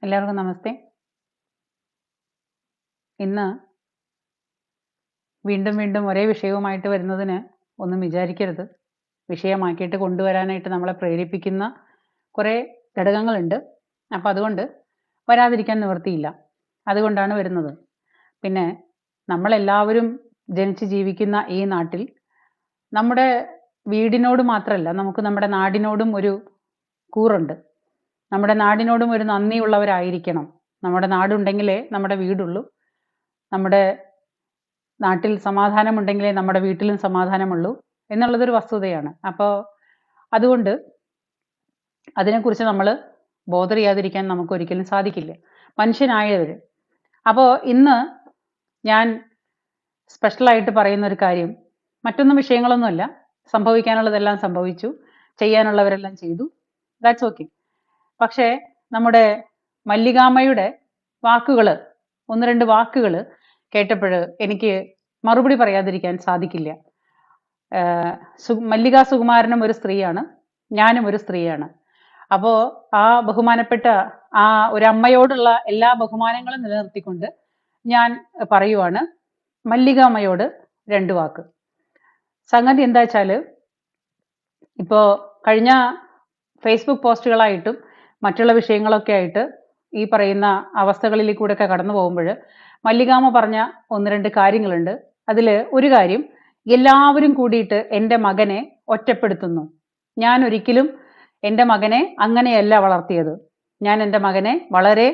എല്ലാവർക്കും നമസ്തേ. ഇന്ന് വീണ്ടും വീണ്ടും ഒരേ വിഷയവുമായിട്ട് വരുന്നതിന് ഒന്നും വിചാരിക്കരുത്. വിഷയമാക്കിയിട്ട് കൊണ്ടുവരാനായിട്ട് നമ്മളെ പ്രേരിപ്പിക്കുന്ന കുറേ ഘടകങ്ങളുണ്ട്. അപ്പം അതുകൊണ്ട് വരാതിരിക്കാൻ നിവൃത്തിയില്ല. അതുകൊണ്ടാണ് വരുന്നത്. പിന്നെ നമ്മളെല്ലാവരും ജനിച്ച് ജീവിക്കുന്ന ഈ നാട്ടിൽ നമ്മുടെ വീടിനോട് മാത്രമല്ല, നമുക്ക് നമ്മുടെ നാടിനോടും ഒരു കൂറുണ്ട്. നമ്മുടെ നാടിനോടും ഒരു നന്ദിയുള്ളവരായിരിക്കണം. നമ്മുടെ നാടുണ്ടെങ്കിലേ നമ്മുടെ വീടുള്ളൂ. നമ്മുടെ നാട്ടിൽ സമാധാനമുണ്ടെങ്കിലേ നമ്മുടെ വീട്ടിലും സമാധാനമുള്ളൂ എന്നുള്ളതൊരു വസ്തുതയാണ്. അപ്പോൾ അതുകൊണ്ട് അതിനെക്കുറിച്ച് നമ്മൾ ബോധർ ചെയ്യാതിരിക്കാൻ നമുക്ക് ഒരിക്കലും സാധിക്കില്ല, മനുഷ്യനായവർ. അപ്പോൾ ഇന്ന് ഞാൻ സ്പെഷ്യലായിട്ട് പറയുന്ന ഒരു കാര്യം, മറ്റൊന്നും വിഷയങ്ങളൊന്നുമല്ല, സംഭവിക്കാനുള്ളതെല്ലാം സംഭവിച്ചു, ചെയ്യാനുള്ളവരെല്ലാം ചെയ്തു, ദാറ്റ്സ് ഓക്കെ. പക്ഷേ നമ്മുടെ മല്ലികാമ്മയുടെ വാക്കുകൾ, ഒന്ന് രണ്ട് വാക്കുകൾ കേട്ടപ്പോൾ എനിക്ക് മറുപടി പറയാതിരിക്കാൻ സാധിക്കില്ല. മല്ലിക സുകുമാരനും ഒരു സ്ത്രീയാണ്, ഞാനും ഒരു സ്ത്രീയാണ്. അപ്പോൾ ആ ബഹുമാനപ്പെട്ട ആ ഒരു അമ്മയോടുള്ള എല്ലാ ബഹുമാനങ്ങളും നിലനിർത്തിക്കൊണ്ട് ഞാൻ പറയുവാണ് മല്ലികാമ്മയോട് രണ്ട് വാക്ക്. സംഗതി എന്താ വെച്ചാൽ, ഇപ്പോൾ കഴിഞ്ഞ ഫേസ്ബുക്ക് പോസ്റ്റുകളായിട്ടും മറ്റുള്ള വിഷയങ്ങളൊക്കെ ആയിട്ട് ഈ പറയുന്ന അവസ്ഥകളിൽ കൂടെയൊക്കെ കടന്നു പോകുമ്പോൾ മല്ലികാമ്മ പറഞ്ഞ ഒന്ന് രണ്ട് കാര്യങ്ങളുണ്ട്. അതിൽ ഒരു കാര്യം, എല്ലാവരും കൂടിയിട്ട് എൻ്റെ മകനെ ഒറ്റപ്പെടുത്തുന്നു. ഞാൻ ഒരിക്കലും എൻ്റെ മകനെ അങ്ങനെയല്ല വളർത്തിയത്. ഞാൻ എൻ്റെ മകനെ വളരെ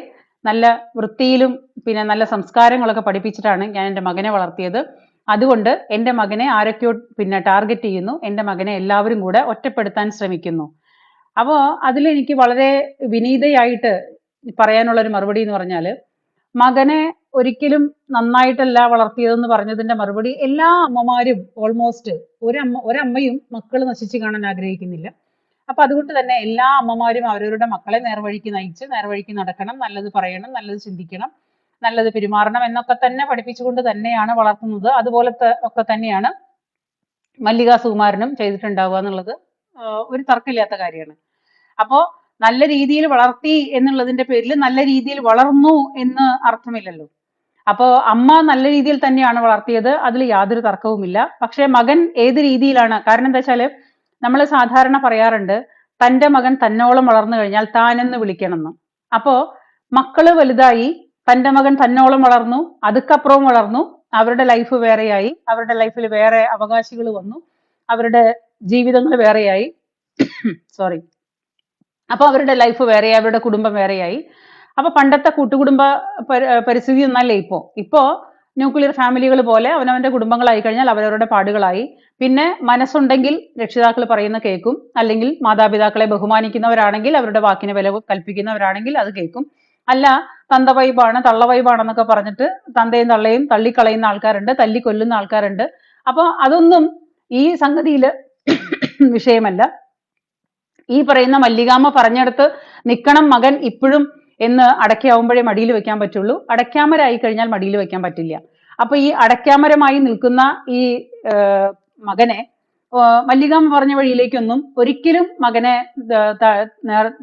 നല്ല വൃത്തിയിലും പിന്നെ നല്ല സംസ്കാരങ്ങളൊക്കെ പഠിപ്പിച്ചിട്ടാണ് ഞാൻ എൻ്റെ മകനെ വളർത്തിയത്. അതുകൊണ്ട് എൻ്റെ മകനെ ആരൊക്കെയോ പിന്നെ ടാർഗറ്റ് ചെയ്യുന്നു, എൻ്റെ മകനെ എല്ലാവരും കൂടെ ഒറ്റപ്പെടുത്താൻ ശ്രമിക്കുന്നു. അപ്പോൾ അതിലെനിക്ക് വളരെ വിനീതയായിട്ട് പറയാനുള്ളൊരു മറുപടി എന്ന് പറഞ്ഞാൽ, മകനെ ഒരിക്കലും നന്നായിട്ടല്ല വളർത്തിയതെന്ന് പറഞ്ഞതിന്റെ മറുപടി, എല്ലാ അമ്മമാരും ഓൾമോസ്റ്റ് ഒരമ്മയും മക്കൾ നശിച്ചു കാണാൻ ആഗ്രഹിക്കുന്നില്ല. അപ്പൊ അതുകൊണ്ട് തന്നെ എല്ലാ അമ്മമാരും അവരവരുടെ മക്കളെ നേർവഴിക്ക് നയിച്ച് നേർവഴിക്ക് നടക്കണം, നല്ലത് പറയണം, നല്ലത് ചിന്തിക്കണം, നല്ലത് പെരുമാറണം എന്നൊക്കെ തന്നെ പഠിപ്പിച്ചുകൊണ്ട് തന്നെയാണ് വളർത്തുന്നത്. അതുപോലത്തെ ഒക്കെ തന്നെയാണ് മല്ലിക സുകുമാരനും ചെയ്തിട്ടുണ്ടാവുക എന്നുള്ളത് ഒരു തർക്കമില്ലാത്ത കാര്യമാണ്. അപ്പോ നല്ല രീതിയിൽ വളർത്തി എന്നുള്ളതിന്റെ പേരിൽ നല്ല രീതിയിൽ വളർന്നു എന്ന് അർത്ഥമില്ലല്ലോ. അപ്പോ അമ്മ നല്ല രീതിയിൽ തന്നെയാണ് വളർത്തിയത്, അതിൽ യാതൊരു തർക്കവുമില്ല. പക്ഷെ മകൻ ഏത് രീതിയിലാണ്, കാരണം എന്താ വെച്ചാല് നമ്മൾ സാധാരണ പറയാറുണ്ട്, തന്റെ മകൻ തന്നോളം വളർന്നു കഴിഞ്ഞാൽ താനെന്ന് വിളിക്കണമെന്ന്. അപ്പോ മക്കള് വലുതായി, തന്റെ മകൻ തന്നോളം വളർന്നു, അതുക്കപ്പുറവും വളർന്നു, അവരുടെ ലൈഫ് വേറെയായി, അവരുടെ ലൈഫിൽ വേറെ അവകാശികൾ വന്നു, അവരുടെ ജീവിതങ്ങൾ വേറെയായി, സോറി, അപ്പൊ അവരുടെ ലൈഫ് വേറെയായി, അവരുടെ കുടുംബം വേറെയായി. അപ്പൊ പണ്ടത്തെ കൂട്ടുകുടുംബ പരിസ്ഥിതി ഒന്നല്ലേ ഇപ്പോ ന്യൂക്ലിയർ ഫാമിലികൾ പോലെ അവനവന്റെ കുടുംബങ്ങളായി കഴിഞ്ഞാൽ അവരവരുടെ പാടുകളായി. പിന്നെ മനസ്സുണ്ടെങ്കിൽ രക്ഷിതാക്കൾ പറയുന്ന കേൾക്കും, അല്ലെങ്കിൽ മാതാപിതാക്കളെ ബഹുമാനിക്കുന്നവരാണെങ്കിൽ, അവരുടെ വാക്കിന് വില കൽപ്പിക്കുന്നവരാണെങ്കിൽ അത് കേൾക്കും. അല്ല, തന്ത വൈബാണ് തള്ള വൈബാണെന്നൊക്കെ പറഞ്ഞിട്ട് തന്തയും തള്ളയും തള്ളിക്കളയുന്ന ആൾക്കാരുണ്ട്, തല്ലിക്കൊല്ലുന്ന ആൾക്കാരുണ്ട്. അപ്പൊ അതൊന്നും ഈ സംഗതിയില് വിഷയമല്ല. ഈ പറയുന്ന മല്ലികാമ്മ പറഞ്ഞെടുത്ത് നിക്കണം മകൻ ഇപ്പോഴും എന്ന് അടയ്ക്കാവുമ്പോഴേ മടിയിൽ വെക്കാൻ പറ്റുള്ളൂ. അടയ്ക്കാമരായി കഴിഞ്ഞാൽ മടിയിൽ വെക്കാൻ പറ്റില്ല. അപ്പൊ ഈ അടയ്ക്കാമരമായി നിൽക്കുന്ന ഈ മകനെ മല്ലികാമ്മ പറഞ്ഞ വഴിയിലേക്കൊന്നും ഒരിക്കലും മകനെ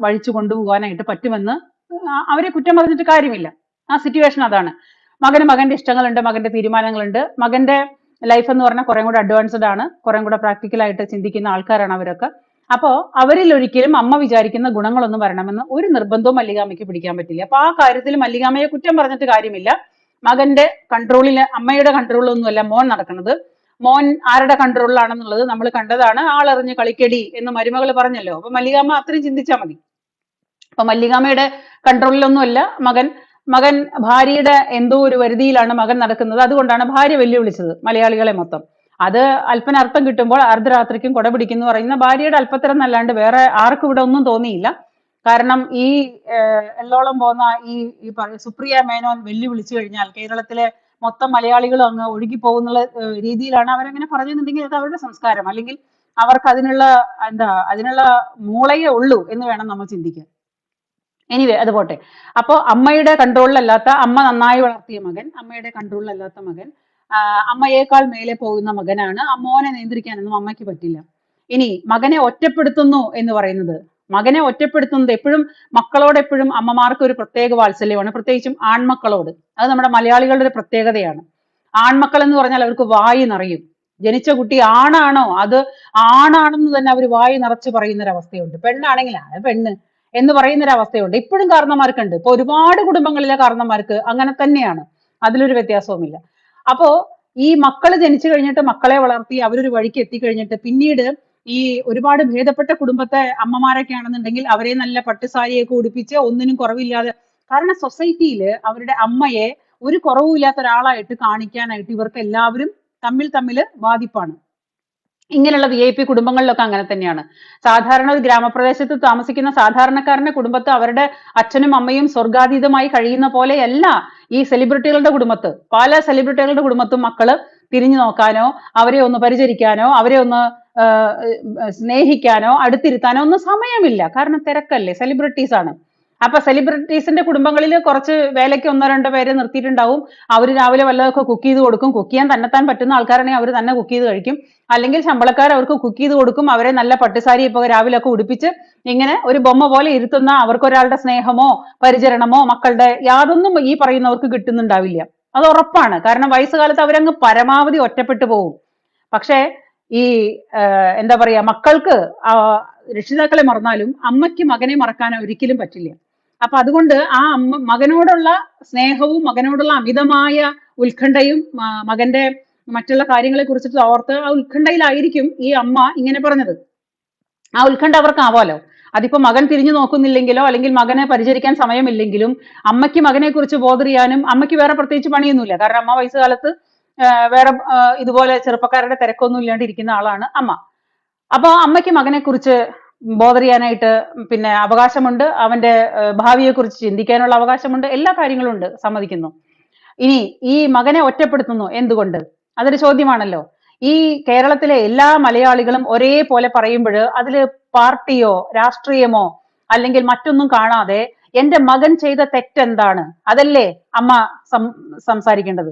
വഴിച്ചു കൊണ്ടുപോകാനായിട്ട് പറ്റുമെന്ന് അവരെ കുറ്റം പറഞ്ഞിട്ട് കാര്യമില്ല. ആ സിറ്റുവേഷൻ അതാണ്. മകന് മകന്റെ ഇഷ്ടങ്ങളുണ്ട്, മകന്റെ തീരുമാനങ്ങളുണ്ട്. മകന്റെ ലൈഫ് എന്ന് പറഞ്ഞാൽ കുറെ കൂടെ അഡ്വാൻസ്ഡ് ആണ്, കുറെ കൂടെ പ്രാക്ടിക്കലായിട്ട് ചിന്തിക്കുന്ന ആൾക്കാരാണ് അവരൊക്കെ. അപ്പോ അവരിൽ ഒരിക്കലും അമ്മ വിചാരിക്കുന്ന ഗുണങ്ങളൊന്നും വരണമെന്ന് ഒരു നിർബന്ധവും മല്ലികാമ്മയ്ക്ക് പിടിക്കാൻ പറ്റില്ല. അപ്പൊ ആ കാര്യത്തിൽ മല്ലികാമ്മയെ കുറ്റം പറഞ്ഞിട്ട് കാര്യമില്ല. മകന്റെ കൺട്രോളിൽ, അമ്മയുടെ കൺട്രോളിലൊന്നുമല്ല മോൻ നടക്കുന്നത്. മോൻ ആരുടെ കൺട്രോളിലാണെന്നുള്ളത് നമ്മൾ കണ്ടതാണ്. ആളെറിഞ്ഞ് കളിക്കടി എന്ന് മരുമകൾ പറഞ്ഞല്ലോ. അപ്പൊ മല്ലികാമ്മ അത്രയും ചിന്തിച്ചാൽ മതി. അപ്പൊ മല്ലികാമ്മയുടെ കൺട്രോളിലൊന്നുമല്ല മകൻ ഭാര്യയുടെ എന്തോ ഒരു വരുതിയിലാണ് മകൻ നടക്കുന്നത്. അതുകൊണ്ടാണ് ഭാര്യ വെല്ലുവിളിച്ചത് മലയാളികളെ മൊത്തം. അത് അല്പനർത്ഥം കിട്ടുമ്പോൾ അർദ്ധരാത്രിക്കും കൊട പിടിക്കുന്നു പറയുന്ന ഭാര്യയുടെ അല്പത്തരം എന്നല്ലാണ്ട് വേറെ ആർക്കും ഇവിടെ ഒന്നും തോന്നിയില്ല. കാരണം ഈ എല്ലോളം പോകുന്ന ഈ സുപ്രിയ മേനോൻ വെല്ലുവിളിച്ചു കഴിഞ്ഞാൽ കേരളത്തിലെ മൊത്തം മലയാളികളും അങ്ങ് ഒഴുകി പോകുന്ന രീതിയിലാണ് അവരങ്ങനെ പറഞ്ഞിട്ടുണ്ടെങ്കിൽ അത് അവരുടെ സംസ്കാരം, അല്ലെങ്കിൽ അവർക്ക് അതിനുള്ള മൂളയേ ഉള്ളൂ എന്ന് വേണം നമ്മൾ ചിന്തിക്കാൻ. എനിവേ അത് പോട്ടെ. അപ്പോ അമ്മയുടെ കൺട്രോളിലല്ലാത്ത, അമ്മ നന്നായി വളർത്തിയ മകൻ, അമ്മയുടെ കൺട്രോളിലല്ലാത്ത മകൻ, അമ്മയേക്കാൾ മേലെ പോകുന്ന മകനാണ്. മോനെ നിയന്ത്രിക്കാനൊന്നും അമ്മയ്ക്ക് പറ്റില്ല. ഇനി മകനെ ഒറ്റപ്പെടുത്തുന്നു എന്ന് പറയുന്നത്, മകനെ ഒറ്റപ്പെടുത്തുന്നത് എപ്പോഴും മക്കളോട് എപ്പോഴും അമ്മമാർക്ക് ഒരു പ്രത്യേക വാത്സല്യമാണ്, പ്രത്യേകിച്ചും ആൺമക്കളോട്. അത് നമ്മുടെ മലയാളികളുടെ ഒരു പ്രത്യേകതയാണ്. ആൺമക്കൾ എന്ന് പറഞ്ഞാൽ അവർക്ക് വായി നിറയും. ജനിച്ച കുട്ടി ആണാണോ അത് ആണാണെന്ന് തന്നെ അവർ വായി നിറച്ച് പറയുന്നൊരവസ്ഥയുണ്ട്. പെണ്ണാണെങ്കിൽ അത് പെണ്ണ് എന്ന് പറയുന്നൊരവസ്ഥയുണ്ട്. ഇപ്പോഴും കാരണന്മാർക്കുണ്ട്. ഇപ്പൊ ഒരുപാട് കുടുംബങ്ങളിലെ കാരണന്മാർക്ക് അങ്ങനെ തന്നെയാണ്, അതിലൊരു വ്യത്യാസവുമില്ല. അപ്പോ ഈ മക്കള് ജനിച്ചു കഴിഞ്ഞിട്ട് മക്കളെ വളർത്തി അവരൊരു വഴിക്ക് എത്തിക്കഴിഞ്ഞിട്ട് പിന്നീട് ഈ ഒരുപാട് ഭേദപ്പെട്ട കുടുംബത്തെ അമ്മമാരൊക്കെ ആണെന്നുണ്ടെങ്കിൽ അവരെ നല്ല പട്ടുസാരിയൊക്കെ ഉടുപ്പിച്ച് ഒന്നിനും കുറവില്ലാതെ, കാരണം സൊസൈറ്റിയിൽ അവരുടെ അമ്മയെ ഒരു കുറവുമില്ലാത്ത ഒരാളായിട്ട് കാണിക്കാനായിട്ട് ഇവർക്ക് എല്ലാവരും തമ്മിൽ തമ്മിൽ ബാധിപ്പാണ്. ഇങ്ങനെയുള്ള VIP കുടുംബങ്ങളിലൊക്കെ അങ്ങനെ തന്നെയാണ്. സാധാരണ ഒരു ഗ്രാമപ്രദേശത്ത് താമസിക്കുന്ന സാധാരണക്കാരന്റെ കുടുംബത്ത് അവരുടെ അച്ഛനും അമ്മയും സ്വർഗാതീതമായി കഴിയുന്ന പോലെയല്ല ഈ സെലിബ്രിറ്റികളുടെ കുടുംബത്ത്. പല സെലിബ്രിറ്റികളുടെ കുടുംബത്തും മക്കള് തിരിഞ്ഞു നോക്കാനോ അവരെ ഒന്ന് പരിചരിക്കാനോ അവരെ ഒന്ന് സ്നേഹിക്കാനോ അടുത്തിരുത്താനോ ഒന്നും സമയമില്ല. കാരണം തിരക്കല്ലേ, സെലിബ്രിറ്റീസ് ആണ്. അപ്പൊ സെലിബ്രിറ്റീസിന്റെ കുടുംബങ്ങളിൽ കുറച്ച് വേലയ്ക്ക് ഒന്നോ രണ്ടോ പേരെ നിർത്തിയിട്ടുണ്ടാവും. അവർ രാവിലെ വല്ലതൊക്കെ കുക്ക് ചെയ്ത് കൊടുക്കും. കുക്ക് ചെയ്യാൻ തന്നെത്താൻ പറ്റുന്ന ആൾക്കാരാണെങ്കിൽ അവർ തന്നെ കുക്ക് ചെയ്ത് കഴിക്കും. അല്ലെങ്കിൽ ശമ്പളക്കാർ അവർക്ക് കുക്ക് ചെയ്ത് കൊടുക്കും. അവരെ നല്ല പട്ടുസാരി ഇപ്പൊ രാവിലെ ഒക്കെ ഉടുപ്പിച്ച് ഇങ്ങനെ ഒരു ബൊമ്മ പോലെ ഇരുത്തുന്ന, അവർക്ക് ഒരാളുടെ സ്നേഹമോ പരിചരണമോ മക്കളുടെ യാതൊന്നും ഈ പറയുന്നവർക്ക് കിട്ടുന്നുണ്ടാവില്ല. അത് ഉറപ്പാണ്. കാരണം വയസ്സുകാലത്ത് അവരങ്ങ് പരമാവധി ഒറ്റപ്പെട്ടു പോകും. പക്ഷേ ഈ എന്താ പറയാ, മക്കൾക്ക് രക്ഷിതാക്കളെ മറന്നാലും അമ്മയ്ക്ക് മകനെ മറക്കാൻ ഒരിക്കലും പറ്റില്ല. അപ്പൊ അതുകൊണ്ട് ആ മകനോടുള്ള സ്നേഹവും മകനോടുള്ള അമിതമായ ഉത്കണ്ഠയും മകന്റെ മറ്റുള്ള കാര്യങ്ങളെ കുറിച്ചിട്ട് ഓർത്ത് ആ ഉത്കണ്ഠയിലായിരിക്കും ഈ അമ്മ ഇങ്ങനെ പറഞ്ഞത്. ആ ഉത്കണ്ഠ അവർക്ക് ആവാലോ. അതിപ്പോ മകൻ തിരിഞ്ഞു നോക്കുന്നില്ലെങ്കിലോ അല്ലെങ്കിൽ മകനെ പരിചരിക്കാൻ സമയമില്ലെങ്കിലും അമ്മയ്ക്ക് മകനെ കുറിച്ച് ബോധർ ചെയ്യാനും അമ്മയ്ക്ക് വേറെ പ്രത്യേകിച്ച് പണിയൊന്നുമില്ല. കാരണം അമ്മ വയസ്സുകാലത്ത് വേറെ ഇതുപോലെ ചെറുപ്പക്കാരുടെ തിരക്കൊന്നും ഇല്ലാണ്ട് ഇരിക്കുന്ന ആളാണ് അമ്മ. അപ്പൊ അമ്മയ്ക്ക് മകനെ കുറിച്ച് ബോധർ ചെയ്യാനായിട്ട് പിന്നെ അവകാശമുണ്ട്, അവന്റെ ഭാവിയെ കുറിച്ച് ചിന്തിക്കാനുള്ള അവകാശമുണ്ട്, എല്ലാ കാര്യങ്ങളും ഉണ്ട്, സമ്മതിക്കുന്നു. ഇനി ഈ മകനെ ഒറ്റപ്പെടുത്തുന്നു എന്തുകൊണ്ട്? അതൊരു ചോദ്യമാണല്ലോ. ഈ കേരളത്തിലെ എല്ലാ മലയാളികളും ഒരേപോലെ പറയുമ്പോൾ അതില് പാർട്ടിയോ രാഷ്ട്രീയമോ അല്ലെങ്കിൽ മറ്റൊന്നും കാണാതെ എന്റെ മകൻ ചെയ്ത തെറ്റെന്താണ് അതല്ലേ അമ്മ സംസാരിക്കേണ്ടത്.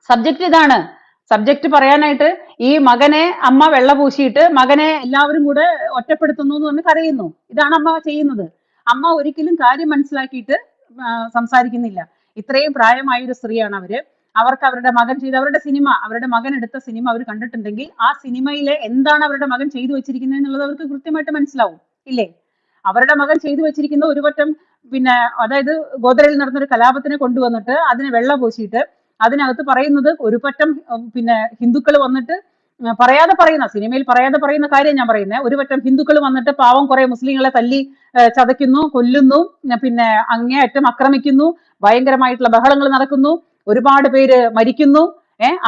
സബ്ജക്റ്റ് ഇതാണ്. സബ്ജക്റ്റ് പറയാനായിട്ട് ഈ മകനെ അമ്മ വെള്ള പൂശിയിട്ട് മകനെ എല്ലാവരും കൂടെ ഒറ്റപ്പെടുത്തുന്നു എന്ന് പറഞ്ഞ് കരയുന്നു. ഇതാണ് അമ്മ ചെയ്യുന്നത്. അമ്മ ഒരിക്കലും കാര്യം മനസ്സിലാക്കിയിട്ട് സംസാരിക്കുന്നില്ല. ഇത്രയും പ്രായമായ ഒരു സ്ത്രീയാണ് അവര്. അവർക്ക് അവരുടെ മകൻ ചെയ്ത അവരുടെ സിനിമ, അവരുടെ മകൻ എടുത്ത സിനിമ അവർ കണ്ടിട്ടുണ്ടെങ്കിൽ ആ സിനിമയിലെ എന്താണ് അവരുടെ മകൻ ചെയ്തു വെച്ചിരിക്കുന്നത് എന്നുള്ളത് അവർക്ക് കൃത്യമായിട്ട് മനസ്സിലാവും, ഇല്ലേ? അവരുടെ മകൻ ചെയ്തു വെച്ചിരിക്കുന്ന ഒരു പറ്റം പിന്നെ അതായത് ഗോദ്രയിൽ നടന്നൊരു കലാപത്തിനെ കൊണ്ടുവന്നിട്ട് അതിനെ വെള്ള പൂശിയിട്ട് അതിനകത്ത് പറയുന്നത് ഒരു പറ്റം പിന്നെ ഹിന്ദുക്കൾ വന്നിട്ട് പറയാതെ പറയുന്ന, സിനിമയിൽ പറയാതെ പറയുന്ന കാര്യം ഞാൻ പറയുന്നത്, ഒരു പറ്റം ഹിന്ദുക്കൾ വന്നിട്ട് പാവം കുറെ മുസ്ലിങ്ങളെ തല്ലി ചതയ്ക്കുന്നു, കൊല്ലുന്നു, പിന്നെ അങ്ങേയറ്റം ആക്രമിക്കുന്നു, ഭയങ്കരമായിട്ടുള്ള ബഹളങ്ങൾ നടക്കുന്നു, ഒരുപാട് പേര് മരിക്കുന്നു.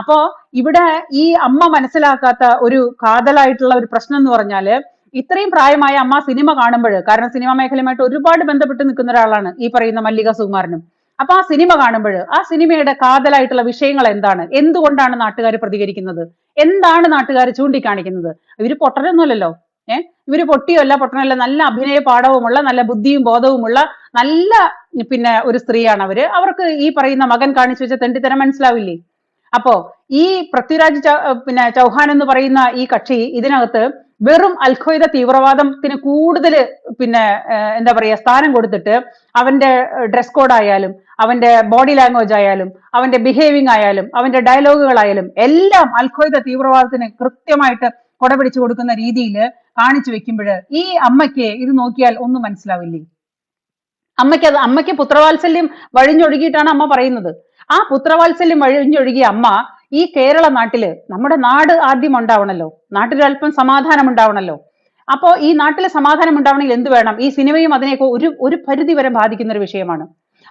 അപ്പോ ഇവിടെ ഈ അമ്മ മനസ്സിലാക്കാത്ത ഒരു കാതലായിട്ടുള്ള ഒരു പ്രശ്നം എന്ന് പറഞ്ഞാല് ഇത്രയും പ്രായമായ അമ്മ സിനിമ കാണുമ്പോൾ, കാരണം സിനിമാ മേഖലയുമായിട്ട് ഒരുപാട് ബന്ധപ്പെട്ട് നിൽക്കുന്ന ഒരാളാണ് ഈ പറയുന്ന മല്ലിക സുകുമാരനും. അപ്പൊ ആ സിനിമ കാണുമ്പോൾ ആ സിനിമയുടെ കാതലായിട്ടുള്ള വിഷയങ്ങൾ എന്താണ്, എന്തുകൊണ്ടാണ് നാട്ടുകാർ പ്രതികരിക്കുന്നത്, എന്താണ് നാട്ടുകാർ ചൂണ്ടിക്കാണിക്കുന്നത്? ഇവര് പൊട്ടനൊന്നുമല്ലല്ലോ. ഇവര് പൊട്ടിയല്ല പൊട്ടനല്ല, നല്ല അഭിനയ പാഠവുമുള്ള നല്ല ബുദ്ധിയും ബോധവുമുള്ള നല്ല പിന്നെ ഒരു സ്ത്രീയാണ് അവര്. അവർക്ക് ഈ പറയുന്ന മകൻ കാണിച്ചു വെച്ച തെണ്ടിത്തരം മനസ്സിലാവില്ലേ? അപ്പോ ഈ പൃഥ്വിരാജ് പിന്നെ ചൗഹാൻ എന്ന് പറയുന്ന ഈ കക്ഷി ഇതിനകത്ത് വെറും അൽഖ്വയ്ദ തീവ്രവാദത്തിന് കൂടുതൽ പിന്നെ എന്താ പറയാ സ്ഥാനം കൊടുത്തിട്ട് അവന്റെ ഡ്രസ് കോഡ് ആയാലും അവന്റെ ബോഡി ലാംഗ്വേജ് ആയാലും അവന്റെ ബിഹേവിംഗ് ആയാലും അവന്റെ ഡയലോഗുകളായാലും എല്ലാം അൽഖ്വയ്ദ തീവ്രവാദത്തിന് കൃത്യമായിട്ട് കൊടപിടിച്ചു കൊടുക്കുന്ന രീതിയിൽ കാണിച്ചു വെക്കുമ്പോൾ ഈ അമ്മയ്ക്ക് ഇത് നോക്കിയാൽ ഒന്നും മനസ്സിലാവില്ലേ? അമ്മയ്ക്ക് പുത്രവാത്സല്യം വഴിഞ്ഞൊഴുകിയിട്ടാണ് അമ്മ പറയുന്നത്. ആ പുത്രവാത്സല്യം വഴിഞ്ഞൊഴുകിയ അമ്മ ഈ കേരള നാട്ടില്, നമ്മുടെ നാട് ആദ്യം ഉണ്ടാവണല്ലോ, നാട്ടിലൊരല്പം സമാധാനം ഉണ്ടാവണല്ലോ. അപ്പോ ഈ നാട്ടിലെ സമാധാനം ഉണ്ടാവണമെങ്കിൽ എന്ത് വേണം? ഈ സിനിമയും അതിനെയൊക്കെ ഒരു പരിധി വരെ ബാധിക്കുന്ന ഒരു വിഷയമാണ്.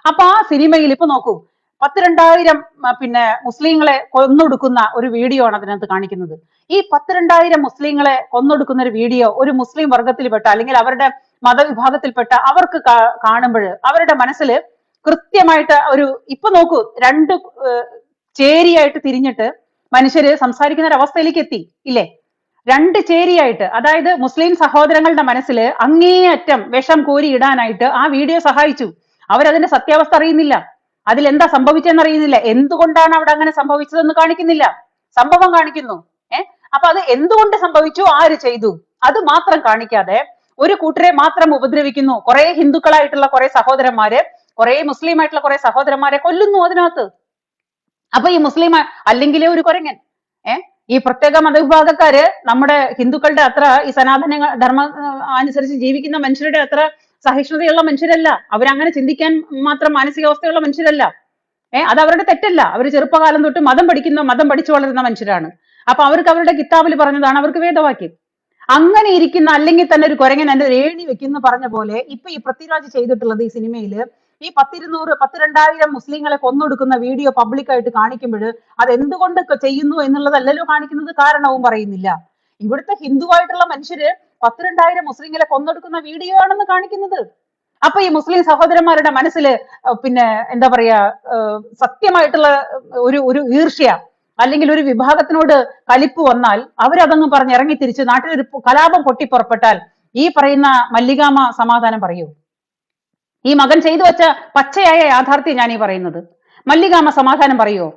അപ്പൊ ആ സിനിമയിൽ ഇപ്പൊ നോക്കൂ, 10,000 പിന്നെ മുസ്ലിങ്ങളെ കൊന്നൊടുക്കുന്ന ഒരു വീഡിയോ ആണ് അതിനകത്ത് കാണിക്കുന്നത്. ഈ 10,000 മുസ്ലിങ്ങളെ കൊന്നൊടുക്കുന്ന ഒരു വീഡിയോ ഒരു മുസ്ലിം വർഗത്തിൽപ്പെട്ട അല്ലെങ്കിൽ അവരുടെ മതവിഭാഗത്തിൽപ്പെട്ട അവർക്ക് കാണുമ്പോൾ അവരുടെ മനസ്സിൽ കൃത്യമായിട്ട് ഒരു, ഇപ്പൊ നോക്കൂ, രണ്ട് ചേരിയായിട്ട് തിരിഞ്ഞിട്ട് മനുഷ്യര് സംസാരിക്കുന്ന ഒരു അവസ്ഥയിലേക്ക് എത്തി, ഇല്ലേ? രണ്ട് ചേരിയായിട്ട്, അതായത് മുസ്ലിം സഹോദരങ്ങളുടെ മനസ്സിൽ അങ്ങേയറ്റം വിഷം കോരി ഇടാനായിട്ട് ആ വീഡിയോ സഹായിച്ചു. അവരതിന്റെ സത്യാവസ്ഥ അറിയുന്നില്ല, അതിലെന്താ സംഭവിച്ചെന്ന് അറിയുന്നില്ല, എന്തുകൊണ്ടാണ് അവിടെ അങ്ങനെ സംഭവിച്ചതെന്ന് കാണിക്കുന്നില്ല, സംഭവം കാണിക്കുന്നു. അപ്പൊ അത് എന്തുകൊണ്ട് സംഭവിച്ചു, ആര് ചെയ്തു, അത് മാത്രം കാണിക്കാതെ ഒരു കൂട്ടരെ മാത്രം ഉപദ്രവിക്കുന്നു, കുറെ ഹിന്ദുക്കളായിട്ടുള്ള കുറെ സഹോദരന്മാരെ, കുറെ മുസ്ലിം ആയിട്ടുള്ള കുറെ സഹോദരന്മാരെ കൊല്ലുന്നു അതിനകത്ത്. അപ്പൊ ഈ മുസ്ലിം അല്ലെങ്കിലേ ഒരു കുരങ്ങൻ ഈ പ്രത്യേക മതവിഭാഗക്കാര് നമ്മുടെ ഹിന്ദുക്കളുടെ അത്ര, ഈ സനാതന ധർമ്മ അനുസരിച്ച് ജീവിക്കുന്ന മനുഷ്യരുടെ അത്ര സഹിഷ്ണുതയുള്ള മനുഷ്യരല്ല. അവരങ്ങനെ ചിന്തിക്കാൻ മാത്രം മാനസികാവസ്ഥയുള്ള മനുഷ്യരല്ല. അത് അവരുടെ തെറ്റല്ല. അവർ ചെറുപ്പകാലം തൊട്ട് മതം പഠിച്ചു വളരുന്ന മനുഷ്യരാണ്. അപ്പൊ അവർക്ക് അവരുടെ കിതാബിൽ പറഞ്ഞതാണ് അവർക്ക് വേദവാക്യം. അങ്ങനെ ഇരിക്കുന്ന, അല്ലെങ്കിൽ തന്നെ ഒരു കുരങ്ങൻ എന്റെ ഏണി വെക്കുന്ന പറഞ്ഞ പോലെ ഇപ്പൊ ഈ പൃഥ്വിരാജ് ചെയ്തിട്ടുള്ളത് ഈ സിനിമയില് ഈ 10,2000 മുസ്ലിങ്ങളെ കൊന്നൊടുക്കുന്ന വീഡിയോ പബ്ലിക്കായിട്ട് കാണിക്കുമ്പോൾ അത് എന്തുകൊണ്ട് ചെയ്യുന്നു എന്നുള്ളതല്ലല്ലോ കാണിക്കുന്നത്, കാരണവും പറയുന്നില്ല. ഇവിടുത്തെ ഹിന്ദുവായിട്ടുള്ള മനുഷ്യര് 10,2000 മുസ്ലിങ്ങളെ കൊന്നൊടുക്കുന്ന വീഡിയോ ആണെന്ന് കാണിക്കുന്നത്. അപ്പൊ ഈ മുസ്ലിം സഹോദരന്മാരുടെ മനസ്സിൽ പിന്നെ എന്താ പറയാ, സത്യമായിട്ടുള്ള ഒരു ഈർഷ്യ അല്ലെങ്കിൽ ഒരു വിഭാഗത്തിനോട് കലിപ്പ് വന്നാൽ അവരതങ്ങ് പറഞ്ഞ് ഇറങ്ങി തിരിച്ച് നാട്ടിലൊരു കലാപം പൊട്ടിപ്പുറപ്പെട്ടാൽ ഈ പറയുന്ന മല്ലികാമ്മ സമാധാനം പറയൂ? ഈ മകൻ ചെയ്തു വെച്ച പച്ചയായ യാഥാർത്ഥ്യം ഞാൻ ഈ പറയുന്നത്. മല്ലികാമ്മ സമാധാനം പറയുമോ?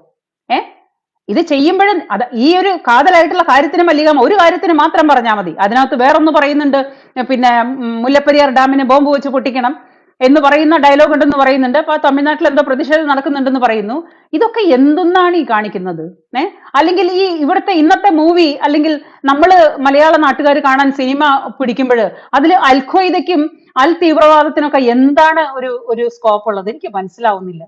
ഇത് ചെയ്യുമ്പോഴും ഈ ഒരു കാതലായിട്ടുള്ള കാര്യത്തിന് മല്ലികാമ്മ ഒരു കാര്യത്തിന് മാത്രം പറഞ്ഞാൽ മതി. അതിനകത്ത് വേറൊന്ന് പറയുന്നുണ്ട്, പിന്നെ മുല്ലപ്പെരിയാർ ഡാമിന് ബോംബ് വെച്ച് പൊട്ടിക്കണം എന്ന് പറയുന്ന ഡയലോഗ് ഉണ്ടെന്ന് പറയുന്നുണ്ട്. അപ്പൊ തമിഴ്നാട്ടിൽ എന്തോ പ്രതിഷേധം നടക്കുന്നുണ്ടെന്ന് പറയുന്നു. ഇതൊക്കെ എന്തെന്നാണ് ഈ കാണിക്കുന്നത്? അല്ലെങ്കിൽ ഈ ഇവിടുത്തെ ഇന്നത്തെ മൂവി, അല്ലെങ്കിൽ നമ്മള് മലയാള നാട്ടുകാർ കാണാൻ സിനിമ പിടിക്കുമ്പോൾ അതിൽ അൽ ഖ്വയ്ദയ്ക്കും അൽ തീവ്രവാദത്തിനൊക്കെ എന്താണ് ഒരു സ്കോപ്പ് ഉള്ളത്? എനിക്ക് മനസ്സിലാവുന്നില്ല.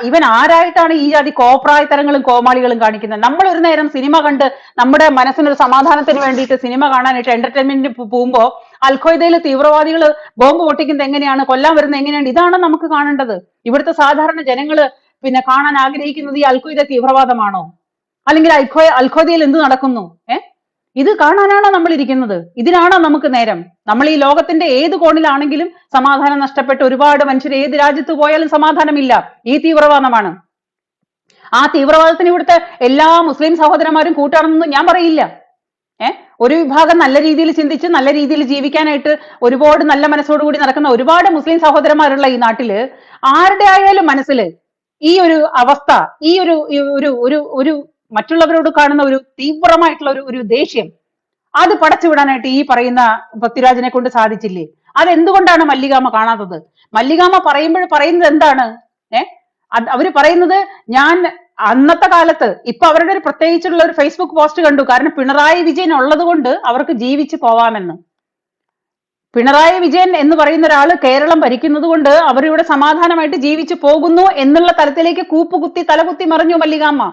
ഇവൻ ആരായിട്ടാണ് ഈ ജാതി കോപ്രായത്തരങ്ങളും കോമാളികളും കാണിക്കുന്നത്? നമ്മൾ ഒരു നേരം സിനിമ കണ്ട് നമ്മുടെ മനസ്സിനൊരു സമാധാനത്തിന് വേണ്ടിയിട്ട് സിനിമ കാണാനായിട്ട് എന്റർടൈൻമെന്റിന് പോകുമ്പോ അൽ ഖ്വയ്ദയിൽ തീവ്രവാദികൾ ബോംബ് പൊട്ടിക്കുന്നത് എങ്ങനെയാണ്, കൊല്ലാൻ വരുന്നത് എങ്ങനെയാണ്, ഇതാണ് നമുക്ക് കാണേണ്ടത്. ഇവിടുത്തെ സാധാരണ ജനങ്ങള് പിന്നെ കാണാൻ ആഗ്രഹിക്കുന്നത് ഈ അൽ ഖ്വയ്ദ തീവ്രവാദമാണോ, അല്ലെങ്കിൽ അൽ ഖ്വയ്ദയിൽ എന്ത് നടക്കുന്നു? ഇത് കാണാനാണോ നമ്മൾ ഇരിക്കുന്നത്? ഇതിനാണോ നമുക്ക് നേരം? നമ്മൾ ഈ ലോകത്തിന്റെ ഏത് കോണിലാണെങ്കിലും സമാധാനം നഷ്ടപ്പെട്ട് ഒരുപാട് മനുഷ്യർ ഏത് രാജ്യത്ത് പോയാലും സമാധാനമില്ല. ഈ തീവ്രവാദമാണ്. ആ തീവ്രവാദത്തിന് ഇവിടുത്തെ എല്ലാ മുസ്ലിം സഹോദരന്മാരും കൂട്ടാണെന്ന് ഞാൻ പറയില്ല. ഒരു വിഭാഗം നല്ല രീതിയിൽ ചിന്തിച്ച് നല്ല രീതിയിൽ ജീവിക്കാനായിട്ട് ഒരുപാട് നല്ല മനസ്സോടുകൂടി നടക്കുന്ന ഒരുപാട് മുസ്ലിം സഹോദരന്മാരുള്ള ഈ നാട്ടില് ആരുടെ ആയാലും മനസ്സിൽ ഈ ഒരു അവസ്ഥ, ഈ ഒരു മറ്റുള്ളവരോട് കാണുന്ന ഒരു തീവ്രമായിട്ടുള്ള ഒരു ദേഷ്യം, അത് പടച്ചുവിടാനായിട്ട് ഈ പറയുന്ന പൃഥ്വിരാജിനെ കൊണ്ട് സാധിച്ചില്ലേ? അതെന്തുകൊണ്ടാണ് മല്ലികാമ്മ കാണാത്തത്? മല്ലികാമ്മ പറയുന്നത് എന്താണ്? അവര് പറയുന്നത്, ഞാൻ അന്നത്തെ കാലത്ത്, ഇപ്പൊ അവരുടെ ഒരു പ്രത്യേകിച്ചുള്ള ഒരു ഫേസ്ബുക്ക് പോസ്റ്റ് കണ്ടു, കാരണം പിണറായി വിജയൻ ഉള്ളത് കൊണ്ട് അവർക്ക് ജീവിച്ചു പോവാമെന്ന്. പിണറായി വിജയൻ എന്ന് പറയുന്ന ഒരാള് കേരളം ഭരിക്കുന്നത് കൊണ്ട് അവരിവിടെ സമാധാനമായിട്ട് ജീവിച്ചു പോകുന്നു എന്നുള്ള തലത്തിലേക്ക് കൂപ്പുകുത്തി തലകുത്തി മറിഞ്ഞു മല്ലികാമ്മ.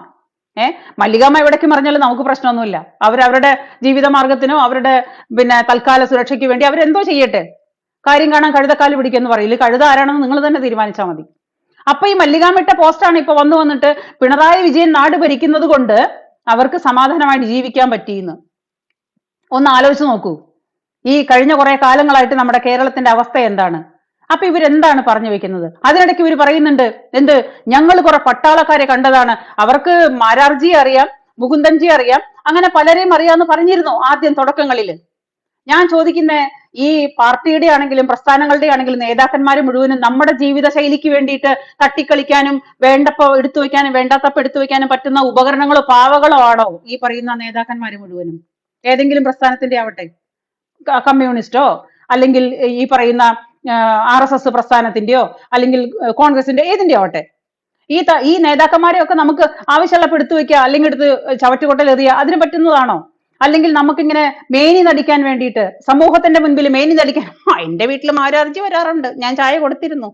മല്ലികാമ്മ എവിടേക്ക് മറിഞ്ഞാലും നമുക്ക് പ്രശ്നമൊന്നുമില്ല. അവരവരുടെ ജീവിത മാർഗത്തിനോ അവരുടെ പിന്നെ തൽക്കാല സുരക്ഷയ്ക്ക് വേണ്ടി അവരെന്തോ ചെയ്യട്ടെ. കാര്യം കാണാൻ കഴുതക്കാല് പിടിക്കുമെന്ന് പറയില്ല. കഴുത ആരാണെന്ന് നിങ്ങൾ തന്നെ തീരുമാനിച്ചാൽ മതി. അപ്പൊ ഈ മല്ലികാമ്മ ഇട്ട പോസ്റ്റാണ് ഇപ്പൊ വന്നിട്ട് പിണറായി വിജയൻ നാട് ഭരിക്കുന്നത് കൊണ്ട് അവർക്ക് സമാധാനമായിട്ട് ജീവിക്കാൻ പറ്റിയെന്ന്. ഒന്ന് ആലോചിച്ച് നോക്കൂ. ഈ കഴിഞ്ഞ കുറെ കാലങ്ങളായിട്ട് നമ്മുടെ കേരളത്തിന്റെ അവസ്ഥ എന്താണ്? അപ്പൊ ഇവരെന്താണ് പറഞ്ഞു വെക്കുന്നത്? അതിനിടയ്ക്ക് ഇവർ പറയുന്നുണ്ട്, എന്ത്, ഞങ്ങൾ കുറെ പട്ടാളക്കാരെ കണ്ടതാണ്, അവർക്ക് മാരാർജിയെ അറിയാം, മുകുന്ദൻജി അറിയാം, അങ്ങനെ പലരെയും അറിയാമെന്ന് പറഞ്ഞിരുന്നു ആദ്യം തുടക്കങ്ങളിൽ. ഞാൻ ചോദിക്കുന്ന, ഈ പാർട്ടിയുടെ ആണെങ്കിലും പ്രസ്ഥാനങ്ങളുടെ ആണെങ്കിലും നേതാക്കന്മാർ മുഴുവനും നമ്മുടെ ജീവിത ശൈലിക്ക് വേണ്ടിയിട്ട് തട്ടിക്കളിക്കാനും വേണ്ടപ്പോ എടുത്തു വെക്കാനും വേണ്ടാത്തപ്പോ എടുത്തു വെക്കാനും പറ്റുന്ന ഉപകരണങ്ങളോ പാവകളോ ആണോ ഈ പറയുന്ന നേതാക്കന്മാർ മുഴുവനും? ഏതെങ്കിലും പ്രസ്ഥാനത്തിന്റെ ആവട്ടെ, കമ്മ്യൂണിസ്റ്റോ അല്ലെങ്കിൽ ഈ പറയുന്ന RSS പ്രസ്ഥാനത്തിന്റെയോ അല്ലെങ്കിൽ കോൺഗ്രസിന്റെ ഏതിന്റെ ആവട്ടെ, ഈ നേതാക്കന്മാരെയൊക്കെ നമുക്ക് ആവശ്യമുള്ളപ്പോൾ എടുത്തു വെക്കുക, അല്ലെങ്കിൽ എടുത്ത് ചവറ്റുകൊട്ടൽ എറിയുക, അതിന് പറ്റുന്നതാണോ? അല്ലെങ്കിൽ നമുക്കിങ്ങനെ മേനി നടിക്കാൻ വേണ്ടിയിട്ട് സമൂഹത്തിന്റെ മുൻപിൽ മേനി നടിക്കാൻ, എന്റെ വീട്ടിൽ മാരാർജി വരാറുണ്ട്, ഞാൻ ചായ കൊടുത്തിരുന്നു,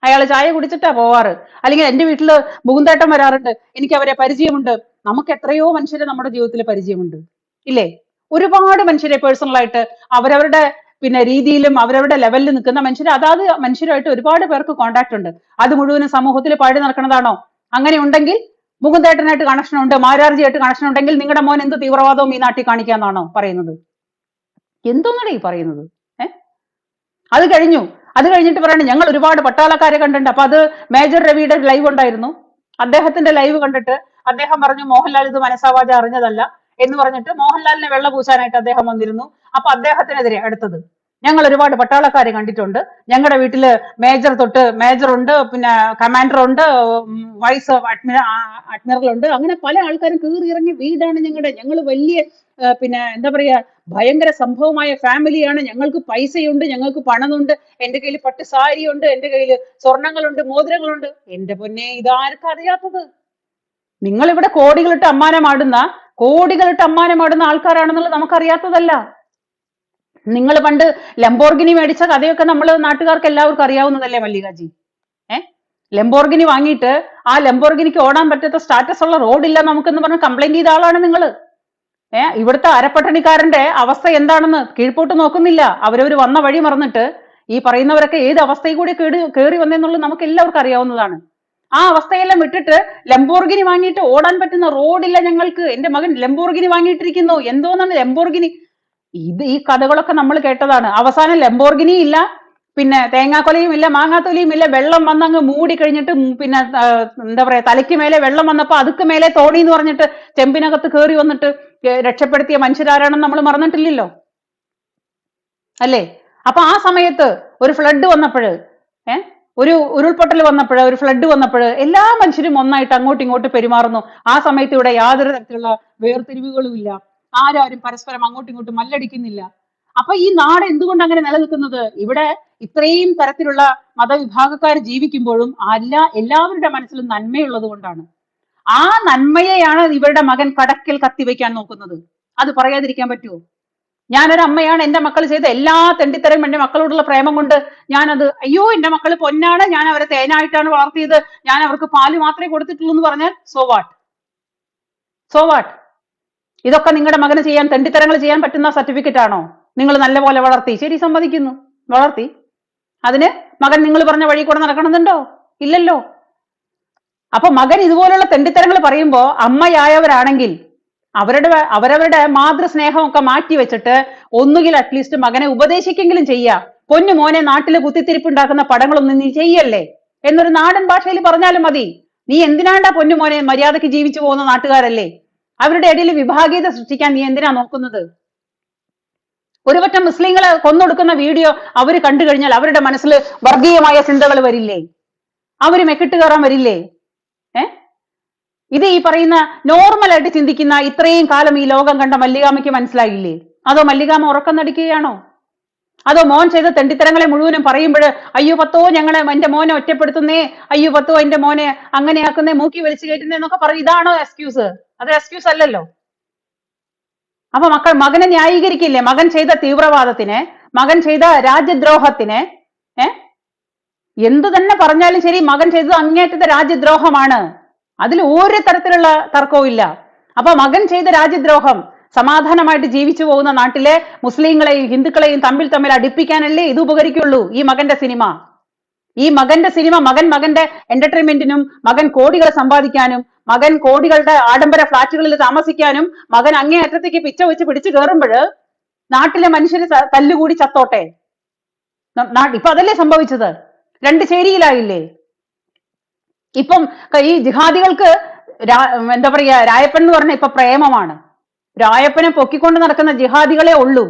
അയാൾ ചായ കുടിച്ചിട്ടാ പോവാറ്, അല്ലെങ്കിൽ എന്റെ വീട്ടില് മുകുന്ദേട്ടൻ വരാറുണ്ട്, എനിക്ക് അവരെ പരിചയമുണ്ട്. നമുക്ക് എത്രയോ മനുഷ്യരെ നമ്മുടെ ജീവിതത്തിൽ പരിചയമുണ്ട്, ഇല്ലേ? ഒരുപാട് മനുഷ്യരെ പേഴ്സണലായിട്ട് അവരവരുടെ പിന്നെ രീതിയിലും അവരവരുടെ ലെവലിൽ നിൽക്കുന്ന മനുഷ്യർ, അതാത് മനുഷ്യരുമായിട്ട് ഒരുപാട് പേർക്ക് കോണ്ടാക്ട് ഉണ്ട്. അത് മുഴുവനും സമൂഹത്തിൽ പാടി നടക്കുന്നതാണോ? അങ്ങനെ ഉണ്ടെങ്കിൽ മുകുന്ദേട്ടനായിട്ട് കണക്ഷൻ ഉണ്ട്, മാരാർജിയായിട്ട് കണക്ഷൻ ഉണ്ടെങ്കിൽ നിങ്ങളുടെ മോൻ എന്ത് തീവ്രവാദവും ഈ നാട്ടിൽ കാണിക്കാന്നാണോ പറയുന്നത്? എന്തോന്നാണ് ഈ പറയുന്നത്? അത് കഴിഞ്ഞിട്ട് പറയണേ, ഞങ്ങൾ ഒരുപാട് പട്ടാളക്കാരെ കണ്ടിട്ടുണ്ട്. അപ്പൊ അത് മേജർ രവിയുടെ ലൈവ് ഉണ്ടായിരുന്നു. അദ്ദേഹത്തിന്റെ ലൈവ് കണ്ടിട്ട് അദ്ദേഹം പറഞ്ഞു, മോഹൻലാൽ ഇത് മനസ്സാവാജ അറിഞ്ഞതല്ല എന്ന് പറഞ്ഞിട്ട് മോഹൻലാലിനെ വെള്ള പൂശാനായിട്ട് അദ്ദേഹം വന്നിരുന്നു. അപ്പൊ അദ്ദേഹത്തിനെതിരെ അടുത്തത്, ഞങ്ങൾ ഒരുപാട് പട്ടാളക്കാരെ കണ്ടിട്ടുണ്ട്, ഞങ്ങളുടെ വീട്ടില് മേജർ തൊട്ട് മേജർ ഉണ്ട്, പിന്നെ കമാൻഡർ ഉണ്ട്, വൈസ് അഡ്മിറൽ ഉണ്ട്, അങ്ങനെ പല ആൾക്കാരും കീറി ഇറങ്ങി വീടാണ് ഞങ്ങൾ വലിയ പിന്നെ എന്താ പറയാ ഭയങ്കര സംഭവമായ ഫാമിലിയാണ്, ഞങ്ങൾക്ക് പൈസയുണ്ട്, ഞങ്ങൾക്ക് പണമുണ്ട്, എന്റെ കയ്യിൽ പട്ട് സാരിയുണ്ട്, എന്റെ കയ്യിൽ സ്വർണങ്ങളുണ്ട്, മോതിരങ്ങളുണ്ട്. എന്റെ പൊന്നെ, ഇതാർക്കും അറിയാത്തത്? നിങ്ങൾ ഇവിടെ കോടികളിട്ട് അമ്മാനമാടുന്ന ആൾക്കാരാണെന്നുള്ളത് നമുക്കറിയാത്തതല്ല. നിങ്ങൾ പണ്ട് ലംബോർഗിനി മേടിച്ച കഥയൊക്കെ നമ്മൾ നാട്ടുകാർക്ക് എല്ലാവർക്കും അറിയാവുന്നതല്ലേ മല്ലികാജി? ലംബോർഗിനി വാങ്ങിയിട്ട് ആ ലംബോർഗിനിക്ക് ഓടാൻ പറ്റാത്ത സ്റ്റാറ്റസ് ഉള്ള റോഡില്ല നമുക്കെന്ന് പറഞ്ഞ് കംപ്ലൈന്റ് ചെയ്ത ആളാണ് നിങ്ങൾ. ഇവിടുത്തെ അരപ്പട്ടണിക്കാരന്റെ അവസ്ഥ എന്താണെന്ന് കീഴ്പോട്ട് നോക്കുന്നില്ല. അവരവർ വന്ന വഴി മറന്നിട്ട് ഈ പറയുന്നവരൊക്കെ ഏത് അവസ്ഥയിൽ കൂടി കയറി വന്നെന്നുള്ളത് നമുക്ക് എല്ലാവർക്കും അറിയാവുന്നതാണ്. ആ അവസ്ഥയെല്ലാം വിട്ടിട്ട് ലംബോർഗിനി വാങ്ങിയിട്ട് ഓടാൻ പറ്റുന്ന റോഡില്ല ഞങ്ങൾക്ക്, എന്റെ മകൻ ലംബോർഗിനി വാങ്ങിയിട്ടിരിക്കുന്നു, എന്തോന്നാണ് ലംബോർഗിനി? ഈ കഥകളൊക്കെ നമ്മൾ കേട്ടതാണ്. അവസാനം ലംബോർഗിനി ഇല്ല, പിന്നെ തേങ്ങാക്കൊലയും ഇല്ല, മാങ്ങാത്തൊലിയും ഇല്ല, വെള്ളം വന്നങ്ങ് മൂടി കഴിഞ്ഞിട്ട് പിന്നെ എന്താ പറയാ, തലയ്ക്ക് മേലെ വെള്ളം വന്നപ്പോ അതുക്ക് മേലെ തോണി എന്ന് പറഞ്ഞിട്ട് ചെമ്പിനകത്ത് കയറി വന്നിട്ട് രക്ഷപ്പെടുത്തിയ മനുഷ്യരാരാണെന്ന് നമ്മൾ മറന്നിട്ടില്ലല്ലോ, അല്ലേ? അപ്പൊ ആ സമയത്ത് ഒരു ഫ്ലഡ് വന്നപ്പോഴ്, ഒരു ഉരുൾപൊട്ടൽ വന്നപ്പോൾ, ഒരു ഫ്ലഡ് വന്നപ്പോൾ എല്ലാ മനുഷ്യരും ഒന്നായിട്ട് അങ്ങോട്ടും ഇങ്ങോട്ട് പെരുമാറുന്നു. ആ സമയത്ത് ഇവിടെ യാതൊരു തരത്തിലുള്ള വേർതിരിവുകളും ഇല്ല, ആരും പരസ്പരം അങ്ങോട്ടും ഇങ്ങോട്ടും മല്ലടിക്കുന്നില്ല. അപ്പൊ ഈ നാട് എന്തുകൊണ്ട് അങ്ങനെ നിലനിൽക്കുന്നത്? ഇവിടെ ഇത്രയും തരത്തിലുള്ള മതവിഭാഗക്കാർ ജീവിക്കുമ്പോഴും എല്ലാവരുടെ മനസ്സിലും നന്മയുള്ളത് കൊണ്ടാണ്. ആ നന്മയെയാണ് ഇവരുടെ മകൻ കടക്കിൽ കത്തിവെക്കാൻ നോക്കുന്നത്. അത് പറയാതിരിക്കാൻ പറ്റുമോ? ഞാനൊരു അമ്മയാണ്, എന്റെ മക്കൾ ചെയ്ത എല്ലാ തെണ്ടിത്തരം എന്റെ മക്കളോടുള്ള പ്രേമം കൊണ്ട് ഞാനത്, അയ്യോ എന്റെ മക്കൾ പൊന്നാണ്, ഞാൻ അവരെ തേനായിട്ടാണ് വളർത്തിയത്, ഞാൻ അവർക്ക് പാല് മാത്രമേ കൊടുത്തിട്ടുള്ളൂ എന്ന് പറഞ്ഞാൽ സോ വാട്ട്? ഇതൊക്കെ നിങ്ങളുടെ മകന് ചെയ്യാൻ, തെണ്ടിത്തരങ്ങൾ ചെയ്യാൻ പറ്റുന്ന സർട്ടിഫിക്കറ്റ് ആണോ? നിങ്ങൾ നല്ലപോലെ വളർത്തി, ശരി, സമ്മതിക്കുന്നു, വളർത്തി. അതിന് മകൻ നിങ്ങൾ പറഞ്ഞ വഴി കൂടെ നടക്കണമെന്നുണ്ടോ? ഇല്ലല്ലോ. അപ്പൊ മകൻ ഇതുപോലുള്ള തെണ്ടിത്തരങ്ങൾ പറയുമ്പോ അമ്മയായവരാണെങ്കിൽ അവരവരുടെ മാതൃസ്നേഹമൊക്കെ മാറ്റി വെച്ചിട്ട് ഒന്നുകിൽ അറ്റ്ലീസ്റ്റ് മകനെ ഉപദേശിക്കെങ്കിലും ചെയ്യാ. പൊന്നു മോനെ, നാട്ടില് കുത്തിത്തിരിപ്പുണ്ടാക്കുന്ന പടങ്ങളൊന്നും നീ ചെയ്യല്ലേ എന്നൊരു നാടൻ ഭാഷയിൽ പറഞ്ഞാലും മതി. നീ എന്തിനാണ്ടാ പൊന്നു മോനെ, മര്യാദയ്ക്ക് ജീവിച്ചു പോകുന്ന നാട്ടുകാരല്ലേ, അവരുടെ ഇടയിൽ വിഭാഗീയത സൃഷ്ടിക്കാൻ നീ എന്തിനാ നോക്കുന്നത്? ഒരുപറ്റം മുസ്ലിങ്ങളെ കൊന്നൊടുക്കുന്ന വീഡിയോ അവർ കണ്ടു കഴിഞ്ഞാൽ അവരുടെ മനസ്സിൽ വർഗീയമായ ചിന്തകൾ വരില്ലേ? അവര് മെക്കിട്ട് കയറാൻ വരില്ലേ? ഇത് ഈ പറയുന്ന നോർമലായിട്ട് ചിന്തിക്കുന്ന ഇത്രയും കാലം ഈ ലോകം കണ്ട മല്ലികാമയ്ക്ക് മനസ്സിലായില്ലേ? അതോ മല്ലികാമ ഉറക്കം നടിക്കുകയാണോ? അതോ മോൻ ചെയ്ത തെണ്ടിത്തരങ്ങളെ മുഴുവനും പറയുമ്പോൾ അയ്യോ പത്തോ എന്റെ മോനെ ഒറ്റപ്പെടുത്തുന്നേ, അയ്യോ പത്തോ എന്റെ മോനെ അങ്ങനെയാക്കുന്നേ, മൂക്കി വലിച്ചു കയറ്റുന്നേ എന്നൊക്കെ പറയും. ഇതാണോ എക്സ്ക്യൂസ്? അത് എക്സ്ക്യൂസ് അല്ലല്ലോ. അപ്പൊ മകനെ ന്യായീകരിക്കില്ലേ? മകൻ ചെയ്ത തീവ്രവാദത്തിന്, മകൻ ചെയ്ത രാജ്യദ്രോഹത്തിന്, എന്തു തന്നെ പറഞ്ഞാലും ശരി, മകൻ ചെയ്തത് അങ്ങേറ്റത്തെ രാജ്യദ്രോഹമാണ്. അതിൽ ഒരു തരത്തിലുള്ള തർക്കവും ഇല്ല. അപ്പൊ മകൻ ചെയ്ത രാജ്യദ്രോഹം സമാധാനമായിട്ട് ജീവിച്ചു പോകുന്ന നാട്ടിലെ മുസ്ലിങ്ങളെയും ഹിന്ദുക്കളെയും തമ്മിൽ അടുപ്പിക്കാനല്ലേ ഇത് ഉപകരിക്കുള്ളൂ. ഈ മകന്റെ സിനിമ മകന്റെ എന്റർടൈൻമെന്റിനും, മകൻ കോടികൾ സമ്പാദിക്കാനും, മകൻ കോടികളുടെ ആഡംബര ഫ്ലാറ്റുകളിൽ താമസിക്കാനും, മകൻ അങ്ങേയറ്റത്തേക്ക് പിച്ച വെച്ച് പിടിച്ചു കയറുമ്പോൾ നാട്ടിലെ മനുഷ്യര് തല്ലുകൂടി ചത്തോട്ടെ. ഇപ്പൊ അതല്ലേ സംഭവിച്ചത്? രണ്ട് ചേരിയിലായില്ലേ? ഇപ്പം ഈ ജിഹാദികൾക്ക് എന്താ പറയാ, രായപ്പൻ എന്ന് പറഞ്ഞ ഇപ്പൊ പ്രേമമാണ്. രായപ്പനെ പൊക്കിക്കൊണ്ട് നടക്കുന്ന ജിഹാദികളെ ഉള്ളൂ.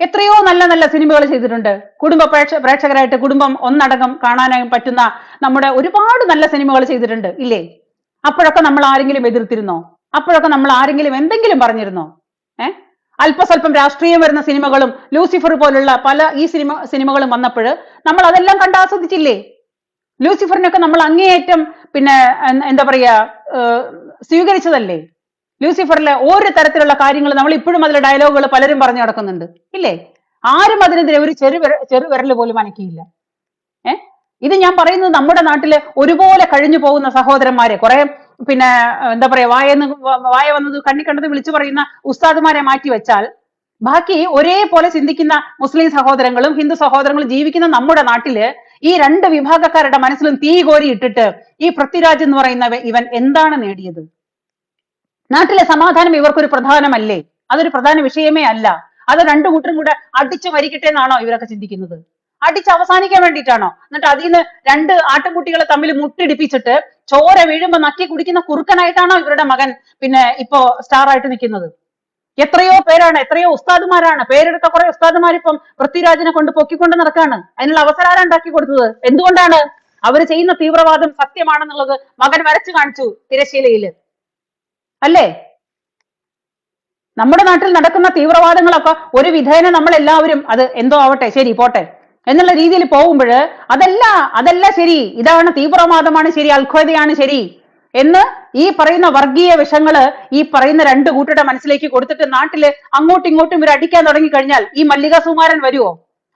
എത്രയോ നല്ല നല്ല സിനിമകൾ ചെയ്തിട്ടുണ്ട്. കുടുംബ പ്രേക്ഷകരായിട്ട് കുടുംബം ഒന്നടങ്കം കാണാനായി പറ്റുന്ന നമ്മുടെ ഒരുപാട് നല്ല സിനിമകൾ ചെയ്തിട്ടുണ്ട്, ഇല്ലേ? അപ്പോഴൊക്കെ നമ്മൾ ആരെങ്കിലും എതിർത്തിരുന്നോ? അപ്പോഴൊക്കെ നമ്മൾ ആരെങ്കിലും എന്തെങ്കിലും പറഞ്ഞിരുന്നോ? അല്പസ്വല്പം രാഷ്ട്രീയം വരുന്ന സിനിമകളും ലൂസിഫർ പോലുള്ള പല ഈ സിനിമകളും വന്നപ്പോൾ നമ്മൾ അതെല്ലാം കണ്ട് ആസ്വദിച്ചില്ലേ? ലൂസിഫറിനൊക്കെ നമ്മൾ അങ്ങേയറ്റം പിന്നെ എന്താ പറയാ സ്വീകരിച്ചതല്ലേ? ലൂസിഫറിലെ ഓരോ തരത്തിലുള്ള കാര്യങ്ങൾ നമ്മൾ ഇപ്പോഴും അതിലെ ഡയലോഗുകൾ പലരും പറഞ്ഞു നടക്കുന്നുണ്ട്, ഇല്ലേ? ആരും അതിനെതിരെ ഒരു ചെറുവിരൽ പോലും അനക്കിയില്ല. ഇത് ഞാൻ പറയുന്നത് നമ്മുടെ നാട്ടില് ഒരുപോലെ കഴിഞ്ഞു പോകുന്ന സഹോദരന്മാരെ, കുറെ പിന്നെ എന്താ പറയാ വായ വന്നത് കണ്ണി കണ്ടത് വിളിച്ചു പറയുന്ന ഉസ്താദുമാരെ മാറ്റി വെച്ചാൽ ബാക്കി ഒരേപോലെ ചിന്തിക്കുന്ന മുസ്ലിം സഹോദരങ്ങളും ഹിന്ദു സഹോദരങ്ങളും ജീവിക്കുന്ന നമ്മുടെ നാട്ടില് ഈ രണ്ട് വിഭാഗക്കാരുടെ മനസ്സിലും തീ കോരി ഇട്ടിട്ട് ഈ പൃഥ്വിരാജ് എന്ന് പറയുന്ന ഇവൻ എന്താണ് നേടിയത്? നാട്ടിലെ സമാധാനം ഇവർക്കൊരു പ്രധാനമല്ലേ? അതൊരു പ്രധാന വിഷയമേ അല്ല. അത് രണ്ടു കൂട്ടരും കൂടെ അടിച്ചു മരിക്കട്ടെ എന്നാണോ ഇവരൊക്കെ ചിന്തിക്കുന്നത്? അടിച്ച് അവസാനിക്കാൻ വേണ്ടിയിട്ടാണോ? എന്നിട്ട് അതിൽ നിന്ന് രണ്ട് ആട്ടുംകുട്ടികളെ തമ്മിൽ മുട്ടിടിപ്പിച്ചിട്ട് ചോര വീഴുമ്പോ നക്കി കുടിക്കുന്ന കുറുക്കനായിട്ടാണോ ഇവരുടെ മകൻ പിന്നെ ഇപ്പോ സ്റ്റാർ ആയിട്ട് നിൽക്കുന്നത്? എത്രയോ പേരാണ്, എത്രയോ ഉസ്താദുമാരാണ്, പേരെടുത്ത കുറെ ഉസ്താദുമാർ ഇപ്പം പൃഥ്വിരാജിനെ കൊണ്ട് പൊക്കിക്കൊണ്ട് നടക്കാണ്. അതിനുള്ള അവസരം ഉണ്ടാക്കി കൊടുത്തത് എന്തുകൊണ്ടാണ്? അവർ ചെയ്യുന്ന തീവ്രവാദം സത്യമാണെന്നുള്ളത് മകൻ വരച്ചു കാണിച്ചു തിരശ്ശീലയില്, അല്ലേ? നമ്മുടെ നാട്ടിൽ നടക്കുന്ന തീവ്രവാദങ്ങളൊക്കെ ഒരു വിധേന നമ്മൾ എല്ലാവരും അത് എന്തോ ആവട്ടെ, ശരി പോട്ടെ എന്നുള്ള രീതിയിൽ പോകുമ്പോൾ അതല്ല ശരി, ഇതാണ് തീവ്രവാദമാണ് ശരി, അൽഖ്വയ്ദയാണ് ശരി എന്ന് ഈ പറയുന്ന വർഗീയ വിഷങ്ങള് ഈ പറയുന്ന രണ്ടു കൂട്ടരുടെ മനസ്സിലേക്ക് കൊടുത്തിട്ട് നാട്ടില് അങ്ങോട്ടും ഇങ്ങോട്ടും ഇവർ അടിക്കാൻ തുടങ്ങി കഴിഞ്ഞാൽ ഈ മല്ലിക സുകുമാരൻ വരുവോ?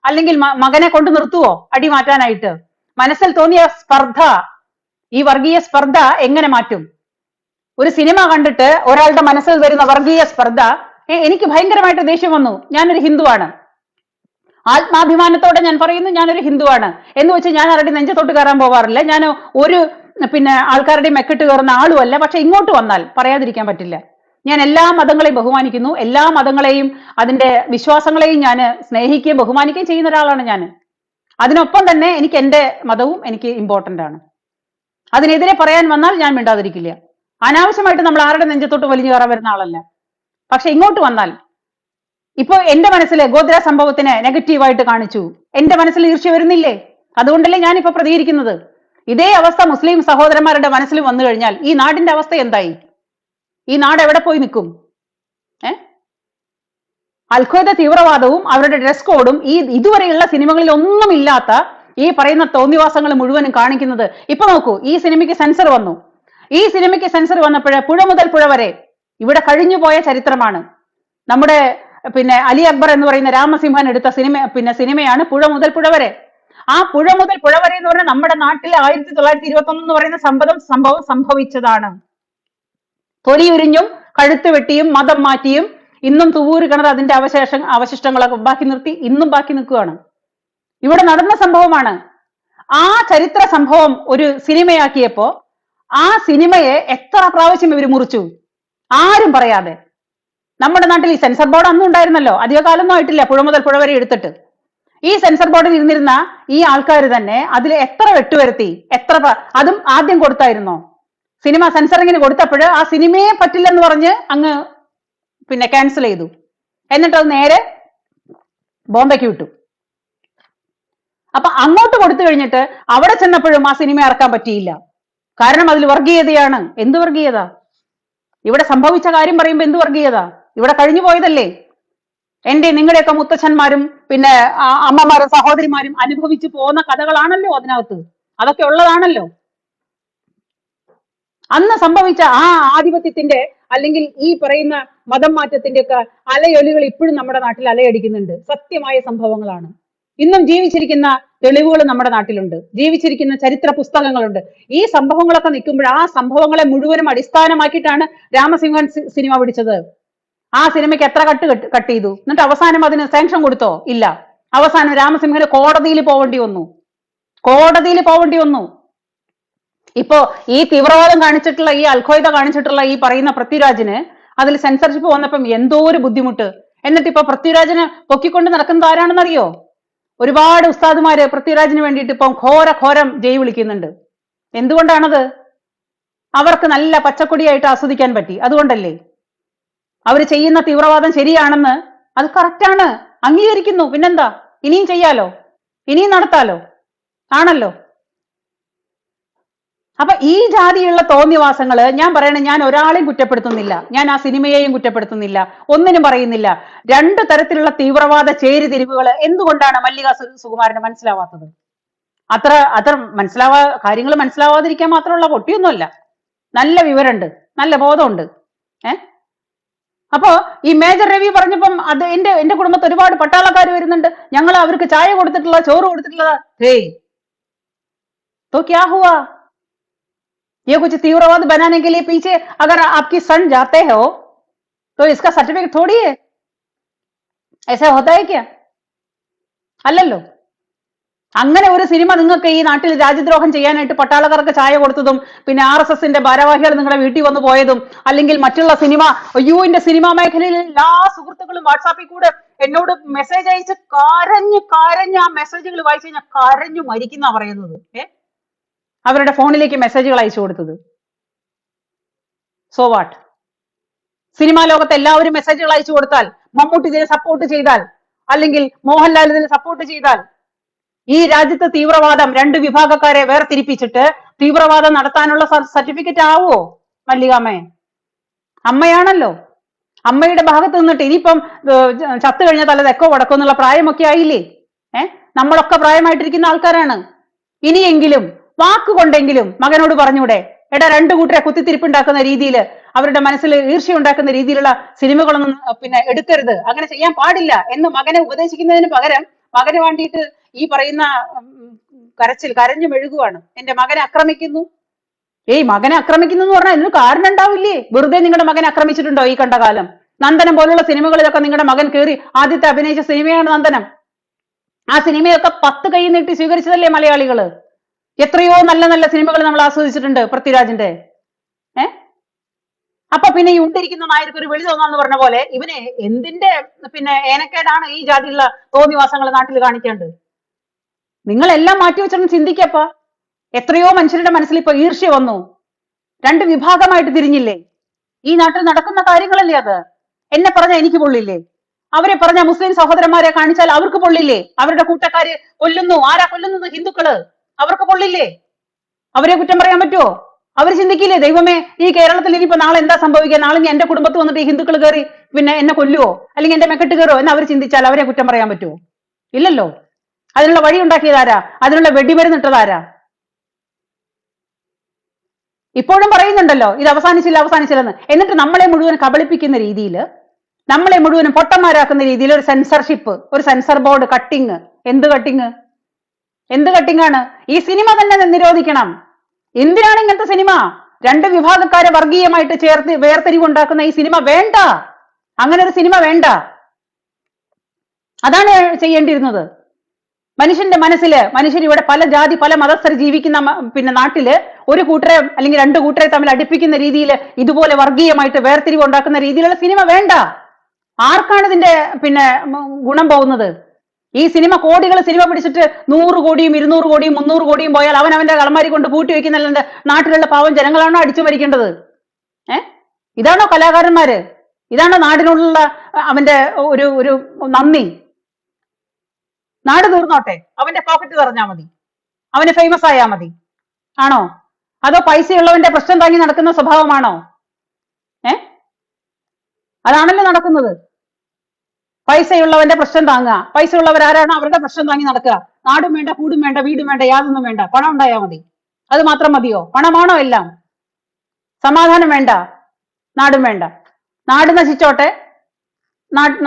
അല്ലെങ്കിൽ മകനെ കൊണ്ട് നിർത്തുവോ അടി മാറ്റാനായിട്ട്? മനസ്സിൽ തോന്നിയ സ്പർദ്ധ, ഈ വർഗീയ സ്പർദ്ധ എങ്ങനെ മാറ്റും? ഒരു സിനിമ കണ്ടിട്ട് ഒരാളുടെ മനസ്സിൽ വരുന്ന വർഗീയ സ്പർദ്ധ, എനിക്ക് ഭയങ്കരമായിട്ട് ദേഷ്യം വന്നു. ഞാനൊരു ഹിന്ദുവാണ്, ആത്മാഭിമാനത്തോടെ ഞാൻ പറയുന്നു ഞാനൊരു ഹിന്ദുവാണ് എന്ന് വെച്ച് ഞാൻ ആരുടെ നെഞ്ചത്തോട്ട് കയറാൻ പോവാറില്ല. ഞാൻ ഒരു ആൾക്കാരുടെ മെക്കിട്ട് കയറുന്ന ആളുമല്ല. പക്ഷെ ഇങ്ങോട്ട് വന്നാൽ പറയാതിരിക്കാൻ പറ്റില്ല. ഞാൻ എല്ലാ മതങ്ങളെയും ബഹുമാനിക്കുന്നു, എല്ലാ മതങ്ങളെയും അതിന്റെ വിശ്വാസങ്ങളെയും ഞാൻ സ്നേഹിക്കുകയും ബഹുമാനിക്കുകയും ചെയ്യുന്ന ഒരാളാണ് ഞാൻ. അതിനൊപ്പം തന്നെ എനിക്ക് എന്റെ മതവും എനിക്ക് ഇമ്പോർട്ടന്റ് ആണ്. അതിനെതിരെ പറയാൻ വന്നാൽ ഞാൻ മിണ്ടാതിരിക്കില്ല. അനാവശ്യമായിട്ട് നമ്മൾ ആരുടെ നെഞ്ചത്തോട്ട് വലിഞ്ഞു കയറാൻ വരുന്ന ആളല്ല. പക്ഷെ ഇങ്ങോട്ട് വന്നാൽ, ഇപ്പൊ എന്റെ മനസ്സിൽ ഗോദ്ര സംഭവത്തിനെ നെഗറ്റീവായിട്ട് കാണിച്ചു, എന്റെ മനസ്സിൽ ഈർഷ്യ വരുന്നില്ലേ? അതുകൊണ്ടല്ലേ ഞാനിപ്പോ പ്രതികരിക്കുന്നത്. ഇതേ അവസ്ഥ മുസ്ലിം സഹോദരന്മാരുടെ മനസ്സിൽ വന്നു കഴിഞ്ഞാൽ ഈ നാടിന്റെ അവസ്ഥ എന്തായി? ഈ നാട് എവിടെ പോയി നിൽക്കും? അൽഖ്വയ്ദ തീവ്രവാദവും അവരുടെ ഡ്രസ് കോഡും ഇതുവരെയുള്ള സിനിമകളിൽ ഒന്നും ഇല്ലാത്ത ഈ പറയുന്ന തോന്നിവാസങ്ങൾ മുഴുവനും കാണിക്കുന്നത്. ഇപ്പൊ നോക്കൂ, ഈ സിനിമയ്ക്ക് സെൻസർ വന്നു. ഈ സിനിമയ്ക്ക് സെൻസർ വന്നപ്പോൾ പുഴ മുതൽ പുഴ വരെ ഇവിടെ പോയ ചരിത്രമാണ്. നമ്മുടെ അലി അക്ബർ എന്ന് പറയുന്ന രാമസിംഹൻ എടുത്ത സിനിമയാണ് പുഴ മുതൽ പുഴ വരെ. ആ പുഴ മുതൽ പുഴ വരെ എന്ന് പറഞ്ഞാൽ നമ്മുടെ നാട്ടിൽ 1921 എന്ന് പറയുന്ന സംഭവം സംഭവിച്ചതാണ്. തൊലിയുരിഞ്ഞും കഴുത്ത് വെട്ടിയും മതം മാറ്റിയും ഇന്നും തുവൂര് കിണർ അതിന്റെ അവശിഷ്ടങ്ങളൊക്കെ ബാക്കി നിർത്തി ഇന്നും ബാക്കി നിൽക്കുകയാണ്. ഇവിടെ നടന്ന സംഭവമാണ്. ആ ചരിത്ര സംഭവം ഒരു സിനിമയാക്കിയപ്പോ ആ സിനിമയെ എത്ര പ്രാവശ്യം ഇവർ മുറിച്ചു, ആരും പറയാതെ. നമ്മുടെ നാട്ടിൽ ഈ സെൻസർ ബോർഡ് അന്നും ഉണ്ടായിരുന്നല്ലോ, അധിക കാലമൊന്നും ആയിട്ടില്ല പുഴ മുതൽ പുഴ വരെ എടുത്തിട്ട്. ഈ സെൻസർ ബോർഡിൽ ഇരുന്നിരുന്ന ഈ ആൾക്കാർ തന്നെ അതിൽ എത്ര വെട്ടുവരുത്തി, അതും ആദ്യം കൊടുത്തായിരുന്നോ? സിനിമ സെൻസറിങ്ങിന് കൊടുത്തപ്പോൾ ആ സിനിമയെ പറ്റില്ലെന്ന് പറഞ്ഞ് അങ്ങ് ക്യാൻസൽ ചെയ്തു. എന്നിട്ട് അത് നേരെ ബോംബെക്ക് വിട്ടു. അപ്പൊ അങ്ങോട്ട് കൊടുത്തു കഴിഞ്ഞിട്ട് അവിടെ ചെന്നപ്പോഴും ആ സിനിമ ഇറക്കാൻ പറ്റിയില്ല. കാരണം അതിൽ വർഗീയതയാണ്. എന്ത് വർഗീയത? ഇവിടെ സംഭവിച്ച കാര്യം പറയുമ്പോ എന്ത് വർഗീയത? ഇവിടെ കഴിഞ്ഞു പോയതല്ലേ. നിങ്ങളുടെയൊക്കെ മുത്തച്ഛന്മാരും അമ്മമാരും സഹോദരിമാരും അനുഭവിച്ചു പോകുന്ന കഥകളാണല്ലോ അതിനകത്ത്. അതൊക്കെ ഉള്ളതാണല്ലോ. അന്ന് സംഭവിച്ച ആ ആധിപത്യത്തിന്റെ അല്ലെങ്കിൽ ഈ പറയുന്ന മതം മാറ്റത്തിന്റെ ഒക്കെ അലയൊലികൾ ഇപ്പോഴും നമ്മുടെ നാട്ടിൽ അലയടിക്കുന്നുണ്ട്. സത്യമായ സംഭവങ്ങളാണ്. ഇന്നും ജീവിച്ചിരിക്കുന്ന തെളിവുകൾ നമ്മുടെ നാട്ടിലുണ്ട്, ജീവിച്ചിരിക്കുന്ന ചരിത്ര പുസ്തകങ്ങളുണ്ട്. ഈ സംഭവങ്ങളൊക്കെ നിൽക്കുമ്പോൾ ആ സംഭവങ്ങളെ മുഴുവനും അടിസ്ഥാനമാക്കിയിട്ടാണ് രാമസിംഹൻ സിനിമ പിടിച്ചത്. ആ സിനിമയ്ക്ക് എത്ര കട്ട് ചെയ്തു? എന്നിട്ട് അവസാനം അതിന് സാങ്ഷൻ കൊടുത്തോ? ഇല്ല. അവസാനം രാമസിംഹന് കോടതിയിൽ പോവേണ്ടി വന്നു. ഇപ്പോ ഈ തീവ്രവാദം കാണിച്ചിട്ടുള്ള ഈ അൽഖ്വയ്ദ കാണിച്ചിട്ടുള്ള ഈ പറയുന്ന പൃഥ്വിരാജിന് അതിൽ സെൻസർഷിപ്പ് വന്നപ്പം എന്തോ ഒരു ബുദ്ധിമുട്ട്. എന്നിട്ട് ഇപ്പൊ പൃഥ്വിരാജിന് പൊക്കിക്കൊണ്ട് നടക്കുന്നത് ആരാണെന്നറിയോ? ഒരുപാട് ഉസ്താദുമാര് പൃഥ്വിരാജിന് വേണ്ടിയിട്ട് ഇപ്പം ഘോരം ജയ് വിളിക്കുന്നുണ്ട്. എന്തുകൊണ്ടാണത്? അവർക്ക് നല്ല പച്ചക്കൊടിയായിട്ട് ആസ്വദിക്കാൻ പറ്റി, അതുകൊണ്ടല്ലേ. അവര് ചെയ്യുന്ന തീവ്രവാദം ശരിയാണെന്ന്, അത് കറക്റ്റാണ്, അംഗീകരിക്കുന്നു. പിന്നെന്താ? ഇനിയും ചെയ്യാലോ, ഇനിയും നടത്താലോ, ആണല്ലോ. അപ്പൊ ഈ ജാതിയുള്ള തോന്നിവാസങ്ങള് ഞാൻ പറയണേ, ഞാൻ ഒരാളെയും കുറ്റപ്പെടുത്തുന്നില്ല, ഞാൻ ആ സിനിമയെയും കുറ്റപ്പെടുത്തുന്നില്ല, ഒന്നിനും പറയുന്നില്ല. രണ്ടു തരത്തിലുള്ള തീവ്രവാദ ചേരിതിരിവുകൾ എന്തുകൊണ്ടാണ് മല്ലിക സുകുമാരന് മനസ്സിലാവാത്തത്? അത്ര കാര്യങ്ങൾ മനസ്സിലാവാതിരിക്കാൻ മാത്രമുള്ള പൊട്ടിയൊന്നുമല്ല. നല്ല വിവരമുണ്ട്, നല്ല ബോധമുണ്ട്. അപ്പോ ഈ മേജർ രവി പറഞ്ഞപ്പം അത് എന്റെ കുടുംബത്തിൽ ഒരുപാട് പട്ടാളക്കാർ വരുന്നുണ്ട്, ഞങ്ങൾ അവർക്ക് ചായ കൊടുത്തിട്ടുള്ള ചോറ് കൊടുത്തിട്ടുള്ളതാ. ഹേയ് तो क्या हुआ? ये कुछ तीव्रवाद बनाने के लिए पीछे अगर आपकी सन जाते हो तो इसका सर्टिफिकेट थोड़ी है. ऐसा होता है क्या? അല്ലല്ലോ. അങ്ങനെ ഒരു സിനിമ നിങ്ങൾക്ക് ഈ നാട്ടിൽ രാജ്യദ്രോഹം ചെയ്യാനായിട്ട് പട്ടാളക്കാർക്ക് ചായ കൊടുത്തതും RSSന്റെ ഭാരവാഹികൾ നിങ്ങളുടെ വീട്ടിൽ വന്നു പോയതും അല്ലെങ്കിൽ മറ്റുള്ള സിനിമ എന്റെ സിനിമാ മേഖലയിലെ എല്ലാ സുഹൃത്തുക്കളും വാട്സാപ്പിൽ കൂടെ എന്നോട് മെസ്സേജ് അയച്ച് കരഞ്ഞ് ആ മെസ്സേജുകൾ വായിച്ചു കഴിഞ്ഞാൽ കരഞ്ഞു മരിക്കുന്ന പറയുന്നത്. അവരുടെ ഫോണിലേക്ക് മെസ്സേജുകൾ അയച്ചു കൊടുത്തത്. So what? സിനിമാ ലോകത്ത് എല്ലാവരും മെസ്സേജുകൾ അയച്ചു കൊടുത്താൽ, മമ്മൂട്ടി ഇതിനെ സപ്പോർട്ട് ചെയ്താൽ, അല്ലെങ്കിൽ മോഹൻലാൽ ഇതിനെ സപ്പോർട്ട് ചെയ്താൽ, ഈ രാജ്യത്ത് തീവ്രവാദം രണ്ട് വിഭാഗക്കാരെ വേർതിരിപ്പിച്ചിട്ട് തീവ്രവാദം നടത്താനുള്ള സർട്ടിഫിക്കറ്റ് ആവുമോ? മല്ലികാമ്മയെ അമ്മയാണല്ലോ. അമ്മയുടെ ഭാഗത്ത് നിന്നിട്ട് ഇനിയിപ്പം ചത്തു കഴിഞ്ഞ തല തെക്കോ വടക്കോ എന്നുള്ള പ്രായമൊക്കെ ആയില്ലേ? നമ്മളൊക്കെ പ്രായമായിട്ടിരിക്കുന്ന ആൾക്കാരാണ്. ഇനിയെങ്കിലും വാക്കുകൊണ്ടെങ്കിലും മകനോട് പറഞ്ഞൂടെ, എടാ രണ്ടു കൂട്ടരെ കുത്തിത്തിരിപ്പുണ്ടാക്കുന്ന രീതിയിൽ, അവരുടെ മനസ്സിൽ ഈർഷ്യ ഉണ്ടാക്കുന്ന രീതിയിലുള്ള സിനിമകളൊന്നും പിന്നെ എടുക്കരുത്, അങ്ങനെ ചെയ്യാൻ പാടില്ല എന്ന് മകനെ ഉപദേശിക്കുന്നതിന് പകരം മകന് വേണ്ടിയിട്ട് ഈ പറയുന്ന കരഞ്ഞു മെഴുകുവാണ്. എന്റെ മകനെ ആക്രമിക്കുന്നു. മകനെ ആക്രമിക്കുന്നു എന്ന് പറഞ്ഞാൽ ഇതിന് കാരണം ഉണ്ടാവില്ലേ? വെറുതെ നിങ്ങളുടെ മകനെ ആക്രമിച്ചിട്ടുണ്ടോ ഈ കണ്ട കാലം? നന്ദനം പോലുള്ള സിനിമകളിലൊക്കെ നിങ്ങളുടെ മകൻ കയറി ആദ്യത്തെ അഭിനയിച്ച സിനിമയാണ് നന്ദനം. ആ സിനിമയൊക്കെ 10 കൈ നീട്ടി സ്വീകരിച്ചതല്ലേ മലയാളികള്? എത്രയോ നല്ല നല്ല സിനിമകൾ നമ്മൾ ആസ്വദിച്ചിട്ടുണ്ട് പൃഥ്വിരാജിന്റെ. അപ്പൊ പിന്നെ ഈ ഉണ്ടിരിക്കുന്ന നായർക്ക് ഒരു വെളി തോന്നാന്ന് പറഞ്ഞ പോലെ ഇവന് എന്തിന്റെ പിന്നെ ഏനക്കേടാണ് ഈ ജാതിയുള്ള തോന്നിവാസങ്ങൾ നാട്ടിൽ കാണിക്കേണ്ടത്? നിങ്ങളെല്ലാം മാറ്റി വെച്ചൊന്ന് ചിന്തിക്കപ്പ. എത്രയോ മനുഷ്യരുടെ മനസ്സിൽ ഇപ്പൊ ഈർഷ്യ വന്നു, 2 വിഭാഗമായിട്ട് തിരിഞ്ഞില്ലേ? ഈ നാട്ടിൽ നടക്കുന്ന കാര്യങ്ങളല്ലേ അത്? എന്നെ പറഞ്ഞാൽ എനിക്ക് പൊള്ളില്ലേ? അവരെ പറഞ്ഞ മുസ്ലിം സഹോദരന്മാരെ കാണിച്ചാൽ അവർക്ക് പൊള്ളില്ലേ? അവരുടെ കൂട്ടക്കാര് കൊല്ലുന്നു. ആരാ കൊല്ലുന്നത്? ഹിന്ദുക്കള്. അവർക്ക് പൊള്ളില്ലേ? അവരെ കുറ്റം പറയാൻ പറ്റുമോ? അവർ ചിന്തിക്കില്ലേ, ദൈവമേ ഈ കേരളത്തിൽ ഇനിയിപ്പോ നാളെ എന്താ സംഭവിക്കുക, നാളെ ഞാൻ എന്റെ കുടുംബത്ത് വന്നിട്ട് ഈ ഹിന്ദുക്കൾ കയറി പിന്നെ എന്നെ കൊല്ലുവോ, അല്ലെങ്കിൽ എന്റെ മെക്കെട്ട് കയറോ എന്ന് അവർ ചിന്തിച്ചാൽ അവരെ കുറ്റം പറയാൻ പറ്റുമോ? ഇല്ലല്ലോ. അതിനുള്ള വഴി ഉണ്ടാക്കിയതാരാ? അതിനുള്ള വെടിമരുന്നിട്ടതാരാ? ഇപ്പോഴും പറയുന്നുണ്ടല്ലോ ഇത് അവസാനിച്ചില്ലെന്ന്. എന്നിട്ട് നമ്മളെ മുഴുവൻ കബളിപ്പിക്കുന്ന രീതിയിൽ, നമ്മളെ മുഴുവനും പൊട്ടന്മാരാക്കുന്ന രീതിയിൽ ഒരു സെൻസർഷിപ്പ്, ഒരു സെൻസർ ബോർഡ് കട്ടിങ്. എന്ത് കട്ടിങ്? എന്ത് കട്ടിങ്ങാണ്? ഈ സിനിമ തന്നെ നിരോധിക്കണം. എന്തിനാണ് ഇങ്ങനത്തെ സിനിമ? 2 വിഭാഗക്കാരെ വർഗീയമായിട്ട് ചേർത്ത് വേർതിരിവുണ്ടാക്കുന്ന ഈ സിനിമ വേണ്ട. അങ്ങനെ ഒരു സിനിമ വേണ്ട. അതാണ് ചെയ്യേണ്ടിയിരുന്നത്. മനുഷ്യന്റെ മനസ്സില്, മനുഷ്യർ ഇവിടെ പല ജാതി പല മതസ്ഥർ ജീവിക്കുന്ന പിന്നെ നാട്ടില് ഒരു കൂട്ടരെ അല്ലെങ്കിൽ 2 കൂട്ടരെ തമ്മിൽ അടുപ്പിക്കുന്ന രീതിയിൽ ഇതുപോലെ വർഗീയമായിട്ട് വേർതിരിവ് ഉണ്ടാക്കുന്ന രീതിയിലുള്ള സിനിമ വേണ്ട. ആർക്കാണ് ഇതിന്റെ പിന്നെ ഗുണം പോകുന്നത്? ഈ സിനിമ കോടികൾ സിനിമ പിടിച്ചിട്ട് 100 കോടിയും 200 കോടിയും 300 കോടിയും പോയാൽ അവന്റെ കളമാരി കൊണ്ട് പൂട്ടി വെക്കുന്നല്ലാണ്ട് നാട്ടിലുള്ള പാവം ജനങ്ങളാണോ അടിച്ചു മരിക്കേണ്ടത്? ഇതാണോ കലാകാരന്മാര്? ഇതാണോ നാടിനുള്ള അവന്റെ ഒരു നന്ദി? നാട് തീർന്നോട്ടെ, അവന്റെ പോക്കറ്റ് നിറഞ്ഞാൽ മതി, അവന് ഫേമസ് ആയാൽ മതി ആണോ? അതോ പൈസയുള്ളവന്റെ പ്രശ്നം താങ്ങി നടക്കുന്ന സ്വഭാവമാണോ? അതാണല്ലോ നടക്കുന്നത്. പൈസയുള്ളവന്റെ പ്രശ്നം താങ്ങുക. പൈസയുള്ളവരാരാണോ അവരുടെ പ്രശ്നം താങ്ങി നടക്കുക. നാടും വേണ്ട, കൂടും വേണ്ട, വീടും വേണ്ട, യാതൊന്നും വേണ്ട, പണം ഉണ്ടായാൽ മതി. അത് മാത്രം മതിയോ? പണമാണോ എല്ലാം? സമാധാനം വേണ്ട, നാടും വേണ്ട. നാട് നശിച്ചോട്ടെ,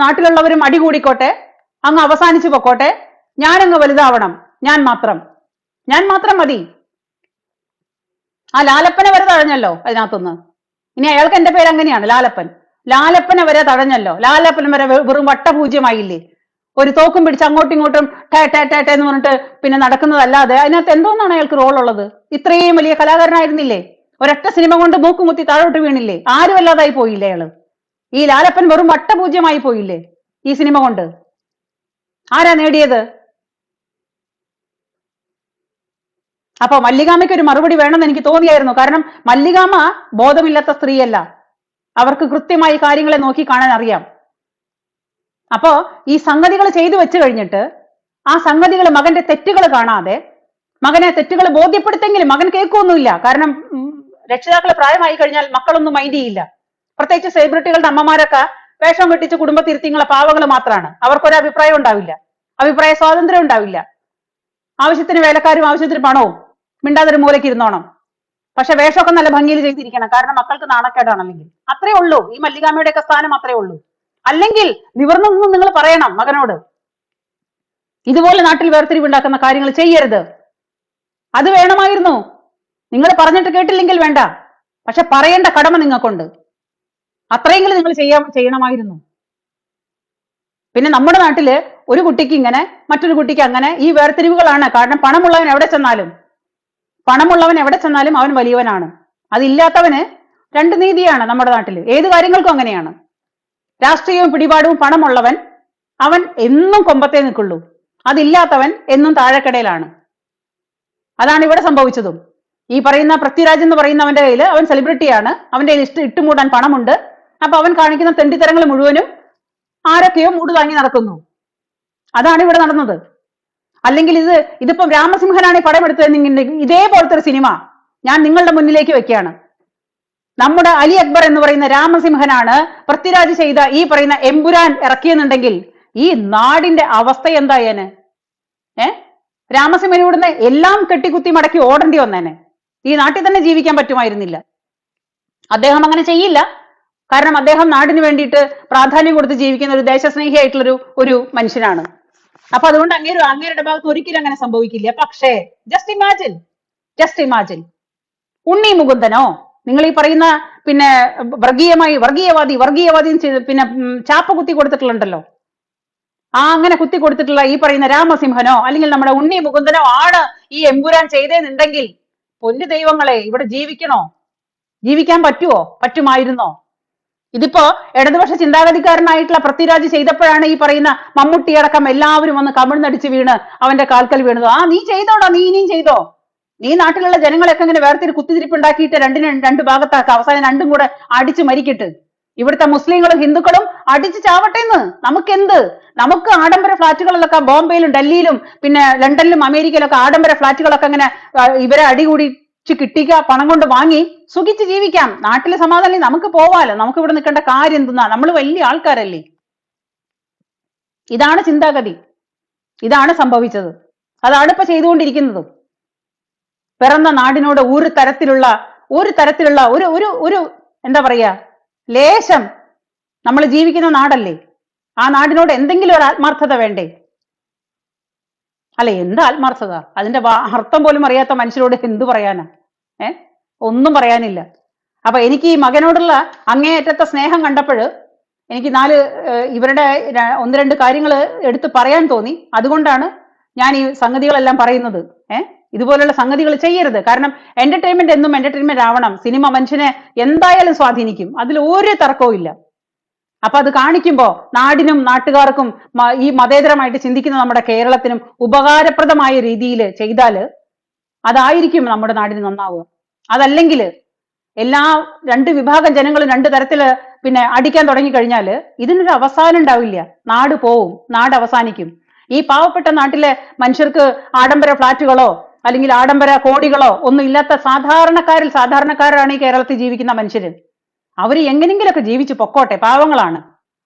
നാട്ടിലുള്ളവരും അടികൂടിക്കോട്ടെ, അങ്ങ് അവസാനിച്ചു പൊക്കോട്ടെ, ഞാനങ്ങ് വലുതാവണം, ഞാൻ മാത്രം മതി. ആ ലാലപ്പനെ വരെ തഴഞ്ഞല്ലോ അതിനകത്തുനിന്ന്. ഇനി അയാൾക്ക് എന്റെ പേര് അങ്ങനെയാണ്, ലാലപ്പനെ വരെ തഴഞ്ഞല്ലോ. ലാലപ്പൻ വരെ വെറും വട്ടപൂജ്യമായില്ലേ? ഒരു തോക്കും പിടിച്ച് അങ്ങോട്ടും ഇങ്ങോട്ടും ടേ എന്ന് പറഞ്ഞിട്ട് പിന്നെ നടക്കുന്നതല്ലാതെ അതിനകത്ത് എന്തോന്നാണ് അയാൾക്ക് റോൾ ഉള്ളത്? ഇത്രയും വലിയ കലാകാരനായിരുന്നില്ലേ? ഒരൊറ്റ സിനിമ കൊണ്ട് മൂക്കുമുത്തി താഴോട്ട് വീണില്ലേ? ആരും അല്ലാതായി പോയില്ലേ അയാള്? ഈ ലാലപ്പൻ വെറും വട്ടപൂജ്യമായി പോയില്ലേ ഈ സിനിമ കൊണ്ട്? ആരാ നേടിയത്? അപ്പൊ മല്ലികാമയ്ക്ക് ഒരു മറുപടി വേണമെന്ന് എനിക്ക് തോന്നിയായിരുന്നു. കാരണം മല്ലികാമ ബോധമില്ലാത്ത സ്ത്രീയല്ല, അവർക്ക് കൃത്യമായി കാര്യങ്ങളെ നോക്കി കാണാൻ അറിയാം. അപ്പോ ഈ സംഗതികൾ ചെയ്തു വെച്ചു കഴിഞ്ഞിട്ട് ആ സംഗതികൾ മകന്റെ തെറ്റുകൾ കാണാതെ, മകനെ തെറ്റുകൾ ബോധ്യപ്പെടുത്തെങ്കിലും മകൻ കേൾക്കൊന്നുമില്ല. കാരണം രക്ഷിതാക്കളെ പ്രായമായി കഴിഞ്ഞാൽ മക്കളൊന്നും മൈൻഡ് ചെയ്യില്ല. പ്രത്യേകിച്ച് സെലിബ്രിറ്റികളുടെ അമ്മമാരൊക്കെ വേഷം വെട്ടിച്ച് കുടുംബത്തിരുത്തിങ്ങളെ പാവങ്ങൾ മാത്രമാണ്. അവർക്കൊരു അഭിപ്രായം ഉണ്ടാവില്ല, അഭിപ്രായ സ്വാതന്ത്ര്യം ഉണ്ടാവില്ല. ആവശ്യത്തിന് വേലക്കാരും ആവശ്യത്തിന് പണവും, മിണ്ടാതൊരു മൂലയ്ക്ക് ഇരുന്നോണം. പക്ഷെ വേഷമൊക്കെ നല്ല ഭംഗിയിൽ ചെയ്തിരിക്കണം, കാരണം മക്കൾക്ക് നാണക്കേടാണ്. അല്ലെങ്കിൽ അത്രേ ഉള്ളൂ. ഈ മല്ലികാമയുടെ ഒക്കെ സ്ഥാനം അത്രേ ഉള്ളൂ. അല്ലെങ്കിൽ നിവർന്നൊന്നും നിങ്ങൾ പറയണം മകനോട്, ഇതുപോലെ നാട്ടിൽ വേർതിരിവുണ്ടാക്കുന്ന കാര്യങ്ങൾ ചെയ്യരുത്. അത് വേണമായിരുന്നു. നിങ്ങൾ പറഞ്ഞിട്ട് കേട്ടില്ലെങ്കിൽ വേണ്ട, പക്ഷെ പറയേണ്ട കടമ നിങ്ങൾക്കുണ്ട്. അത്രയെങ്കിലും നിങ്ങൾ ചെയ്യണമായിരുന്നു. പിന്നെ നമ്മുടെ നാട്ടില് ഒരു കുട്ടിക്ക് ഇങ്ങനെ, മറ്റൊരു കുട്ടിക്ക് അങ്ങനെ, ഈ വേർതിരിവുകളാണ്. കാരണം പണമുള്ളവൻ എവിടെ ചെന്നാലും അവൻ വലിയവനാണ്. അതില്ലാത്തവന് 2 നീതിയാണ് നമ്മുടെ നാട്ടില്. ഏത് കാര്യങ്ങൾക്കും അങ്ങനെയാണ്. രാഷ്ട്രീയവും പിടിപാടും പണമുള്ളവൻ അവൻ എന്നും കൊമ്പത്തേ നിൽക്കുള്ളൂ, അതില്ലാത്തവൻ എന്നും താഴെക്കടയിലാണ്. അതാണ് ഇവിടെ സംഭവിച്ചതും. ഈ പറയുന്ന പൃഥ്വിരാജ് എന്ന് പറയുന്നവന്റെ കയ്യിൽ, അവൻ സെലിബ്രിറ്റിയാണ്, അവന്റെ കയ്യിൽ ഇട്ടുമൂടാൻ പണമുണ്ട്. അപ്പൊ അവൻ കാണിക്കുന്ന തെണ്ടിത്തരങ്ങൾ മുഴുവനും ആരൊക്കെയോ മൂട് താങ്ങി നടക്കുന്നു. അതാണ് ഇവിടെ നടന്നത്. അല്ലെങ്കിൽ ഇതിപ്പം രാമസിംഹനാണ് പടം എടുത്തതെന്നുണ്ടെങ്കിൽ ഇതേപോലത്തെ ഒരു സിനിമ ഞാൻ നിങ്ങളുടെ മുന്നിലേക്ക് വെക്കുകയാണ്. നമ്മുടെ അലി അക്ബർ എന്ന് പറയുന്ന രാമസിംഹനാണ് പൃഥ്വിരാജ് ചെയ്ത ഈ പറയുന്ന എമ്പുരാൻ ഇറക്കിയെന്നുണ്ടെങ്കിൽ ഈ നാടിന്റെ അവസ്ഥ എന്തായേനെ? രാമസിംഹൻ ഇവിടുന്ന് എല്ലാം കെട്ടിക്കുത്തി മടക്കി ഓടേണ്ടി വന്നേനെ. ഈ നാട്ടിൽ തന്നെ ജീവിക്കാൻ പറ്റുമായിരുന്നില്ല. അദ്ദേഹം അങ്ങനെ ചെയ്യില്ല. കാരണം അദ്ദേഹം നാടിന് വേണ്ടിയിട്ട് പ്രാധാന്യം കൊടുത്ത് ജീവിക്കുന്ന ഒരു ദേശസ്നേഹിയായിട്ടുള്ളൊരു ഒരു മനുഷ്യനാണ്. അപ്പൊ അതുകൊണ്ട് അങ്ങേരുടെ ഭാഗത്ത് ഒരിക്കലും അങ്ങനെ സംഭവിക്കില്ല. പക്ഷേ ജസ്റ്റ് ഇമാജിൻ ഉണ്ണി മുകുന്ദനോ, നിങ്ങൾ ഈ പറയുന്ന പിന്നെ വർഗീയവാദി പിന്നെ ചാപ്പ കുത്തി കൊടുത്തിട്ടുണ്ടല്ലോ, അങ്ങനെ കുത്തി കൊടുത്തിട്ടുള്ള ഈ പറയുന്ന രാമസിംഹനോ അല്ലെങ്കിൽ നമ്മുടെ ഉണ്ണി മുകുന്ദനോ ആണ് ഈ എമ്പുരാൻ ചെയ്തേന്നുണ്ടെങ്കിൽ പൊന്നു ദൈവങ്ങളെ, ഇവിടെ ജീവിക്കാൻ പറ്റുമായിരുന്നോ? ഇതിപ്പോ ഇടതുപക്ഷ ചിന്താഗതിക്കാരനായിട്ടുള്ള പൃഥ്വിരാജ് ചെയ്തപ്പോഴാണ് ഈ പറയുന്ന മമ്മൂട്ടി അടക്കം എല്ലാവരും വന്ന് കമിഴ്ന്നടിച്ച് വീണ് അവന്റെ കാൽക്കൽ വീണത്. നീ ചെയ്തോടാ, നീ ഇനിയും ചെയ്തോ, നീ നാട്ടിലുള്ള ജനങ്ങളെയൊക്കെ ഇങ്ങനെ വേർതിരി കുത്തിരിപ്പ് ഉണ്ടാക്കിയിട്ട് രണ്ട് ഭാഗത്താക്കുക, അവസാനം രണ്ടും കൂടെ അടിച്ചു മരിക്കിട്ട് ഇവിടുത്തെ മുസ്ലിങ്ങളും ഹിന്ദുക്കളും അടിച്ചു ചാവട്ടെന്ന്. നമുക്ക് ആഡംബര ഫ്ലാറ്റുകളിലൊക്കെ ബോംബെയിലും ഡൽഹിയിലും പിന്നെ ലണ്ടനിലും അമേരിക്കയിലൊക്കെ ആഡംബര ഫ്ലാറ്റുകളൊക്കെ അങ്ങനെ ഇവരെ അടികൂടിച്ച് കിട്ടിക്കുക, പണം കൊണ്ട് വാങ്ങി സുഖിച്ച് ജീവിക്കാം. നാട്ടിലെ സമാധാനം നമുക്ക് പോവാലോ, നമുക്ക് ഇവിടെ നിൽക്കേണ്ട കാര്യം എന്തെന്നാ, നമ്മൾ വലിയ ആൾക്കാരല്ലേ. ഇതാണ് ചിന്താഗതി, ഇതാണ് സംഭവിച്ചത്, അതാണ് ഇപ്പൊ ചെയ്തുകൊണ്ടിരിക്കുന്നതും. പിറന്ന നാടിനോട് ഒരു തരത്തിലുള്ള ഒരു എന്താ പറയാ, ലേശം നമ്മൾ ജീവിക്കുന്ന നാടല്ലേ, ആ നാടിനോട് എന്തെങ്കിലും ഒരു ആത്മാർത്ഥത വേണ്ടേ? അല്ലെ, എന്ത് ആത്മാർത്ഥത? അതിന്റെ അർത്ഥം പോലും അറിയാത്ത മനുഷ്യരോട് എന്തു പറയാനാ? ഒന്നും പറയാനില്ല. അപ്പൊ എനിക്ക് ഈ മകനോടുള്ള അങ്ങേയറ്റത്തെ സ്നേഹം കണ്ടപ്പോൾ എനിക്ക് ഇവരുടെ ഒന്ന് രണ്ട് കാര്യങ്ങൾ എടുത്ത് പറയാൻ തോന്നി. അതുകൊണ്ടാണ് ഞാൻ ഈ സംഗതികളെല്ലാം പറയുന്നത്. ഇതുപോലുള്ള സംഗതികൾ ചെയ്യരുത്. കാരണം എന്റർടൈൻമെന്റ് എന്നും എന്റർടൈൻമെന്റ് ആവണം. സിനിമ മനുഷ്യനെ എന്തായാലും സ്വാധീനിക്കും, അതിൽ ഒരു തർക്കവും ഇല്ല. അപ്പൊ അത് കാണിക്കുമ്പോ നാടിനും നാട്ടുകാർക്കും ഈ മതേതരമായിട്ട് ചിന്തിക്കുന്ന നമ്മുടെ കേരളത്തിനും ഉപകാരപ്രദമായ രീതിയിൽ ചെയ്താല് അതായിരിക്കും നമ്മുടെ നാടിന് നന്നാവുക. അതല്ലെങ്കിൽ രണ്ട് വിഭാഗം ജനങ്ങളും രണ്ട് തരത്തില് പിന്നെ അടിക്കാൻ തുടങ്ങിക്കഴിഞ്ഞാല് ഇതിനൊരു അവസാനം ഉണ്ടാവില്ല. നാട് പോവും, നാട് അവസാനിക്കും. ഈ പാവപ്പെട്ട നാട്ടിലെ മനുഷ്യർക്ക് ആഡംബര ഫ്ലാറ്റുകളോ അല്ലെങ്കിൽ ആഡംബര കോടികളോ ഒന്നും ഇല്ലാത്ത സാധാരണക്കാരാണ് ഈ കേരളത്തിൽ ജീവിക്കുന്ന മനുഷ്യര്. അവര് എങ്ങനെങ്കിലൊക്കെ ജീവിച്ചു പൊക്കോട്ടെ, പാവങ്ങളാണ്.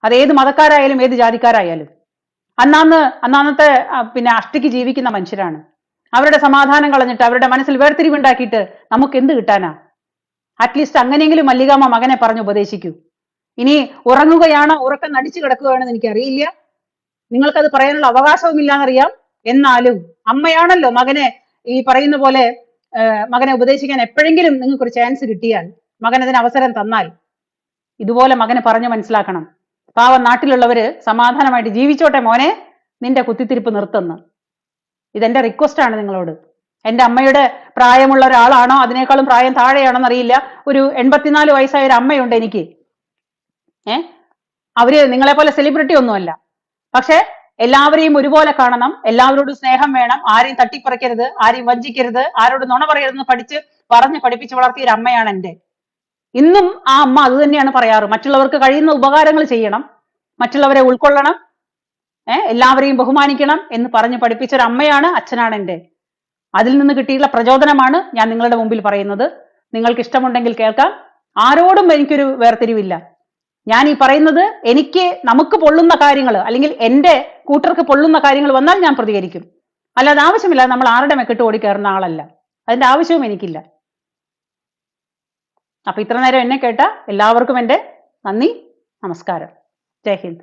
അത് ഏത് മതക്കാരായാലും ഏത് ജാതിക്കാരായാലും അന്നത്തെ പിന്നെ അഷ്ടിക്ക് ജീവിക്കുന്ന മനുഷ്യരാണ്. അവരുടെ സമാധാനം കളഞ്ഞിട്ട് അവരുടെ മനസ്സിൽ വേർതിരിവുണ്ടാക്കിയിട്ട് നമുക്ക് എന്ത് കിട്ടാനാ? അറ്റ്ലീസ്റ്റ് അങ്ങനെയെങ്കിലും മല്ലികാമ്മ മകനെ പറഞ്ഞു ഉപദേശിക്കൂ. ഇനി ഉറങ്ങുകയാണോ ഉറക്കം നടിച്ചു കിടക്കുകയാണെന്ന് എനിക്കറിയില്ല, നിങ്ങൾക്കത് പറയാനുള്ള അവകാശവും ഇല്ലാന്നറിയാം. എന്നാലും അമ്മയാണല്ലോ, മകനെ ഈ പറയുന്ന പോലെ മകനെ ഉപദേശിക്കാൻ എപ്പോഴെങ്കിലും നിങ്ങൾക്കൊരു ചാൻസ് കിട്ടിയാൽ, മകൻ അതിന് അവസരം തന്നാൽ ഇതുപോലെ മകനെ പറഞ്ഞു മനസ്സിലാക്കണം. പാവം നാട്ടിലുള്ളവര് സമാധാനമായിട്ട് ജീവിച്ചോട്ടെ മോനെ, നിന്റെ കുത്തിത്തിരിപ്പ് നിർത്തുന്നു. ഇതെന്റെ റിക്വസ്റ്റ് ആണ് നിങ്ങളോട്. എന്റെ അമ്മയുടെ പ്രായമുള്ള ഒരാളാണോ അതിനേക്കാളും പ്രായം താഴെയാണോ എന്നറിയില്ല, ഒരു 84 വയസ്സായ ഒരു അമ്മയുണ്ട് എനിക്ക്. അവര് നിങ്ങളെ പോലെ സെലിബ്രിറ്റി ഒന്നുമല്ല, പക്ഷെ എല്ലാവരെയും ഒരുപോലെ കാണണം, എല്ലാവരോടും സ്നേഹം വേണം, ആരെയും തട്ടിപ്പറിക്കരുത്, ആരെയും വഞ്ചിക്കരുത്, ആരോട് നുണ പറയരുതെന്ന് പഠിപ്പിച്ച് വളർത്തിയ ഒരു അമ്മയാണ് എൻ്റെ. ഇന്നും ആ അമ്മ അത് തന്നെയാണ് പറയാറ്. മറ്റുള്ളവർക്ക് കഴിയുന്ന ഉപകാരങ്ങൾ ചെയ്യണം, മറ്റുള്ളവരെ ഉൾക്കൊള്ളണം, എല്ലാവരെയും ബഹുമാനിക്കണം എന്ന് പറഞ്ഞ് പഠിപ്പിച്ച ഒരു അമ്മയാണ്, അച്ഛനാണ് എൻ്റെ. അതിൽ നിന്ന് കിട്ടിയിട്ടുള്ള പ്രചോദനമാണ് ഞാൻ നിങ്ങളുടെ മുമ്പിൽ പറയുന്നത്. നിങ്ങൾക്ക് ഇഷ്ടമുണ്ടെങ്കിൽ കേൾക്കാം. ആരോടും എനിക്കൊരു വേർതിരിവില്ല. ഞാൻ ഈ പറയുന്നത് നമുക്ക് പൊള്ളുന്ന കാര്യങ്ങൾ അല്ലെങ്കിൽ എൻ്റെ കൂട്ടർക്ക് പൊള്ളുന്ന കാര്യങ്ങൾ വന്നാൽ ഞാൻ പ്രതികരിക്കും. അല്ലാതെ ആവശ്യമില്ല നമ്മൾ ആരുടെ മെക്കിട്ട് ഓടിക്കയറുന്ന ആളല്ല, അതിന്റെ ആവശ്യവും എനിക്കില്ല. അപ്പൊ ഇത്ര നേരം എന്നെ കേട്ട എല്ലാവർക്കും എൻ്റെ നന്ദി, നമസ്കാരം, ജയ് ഹിന്ദ്.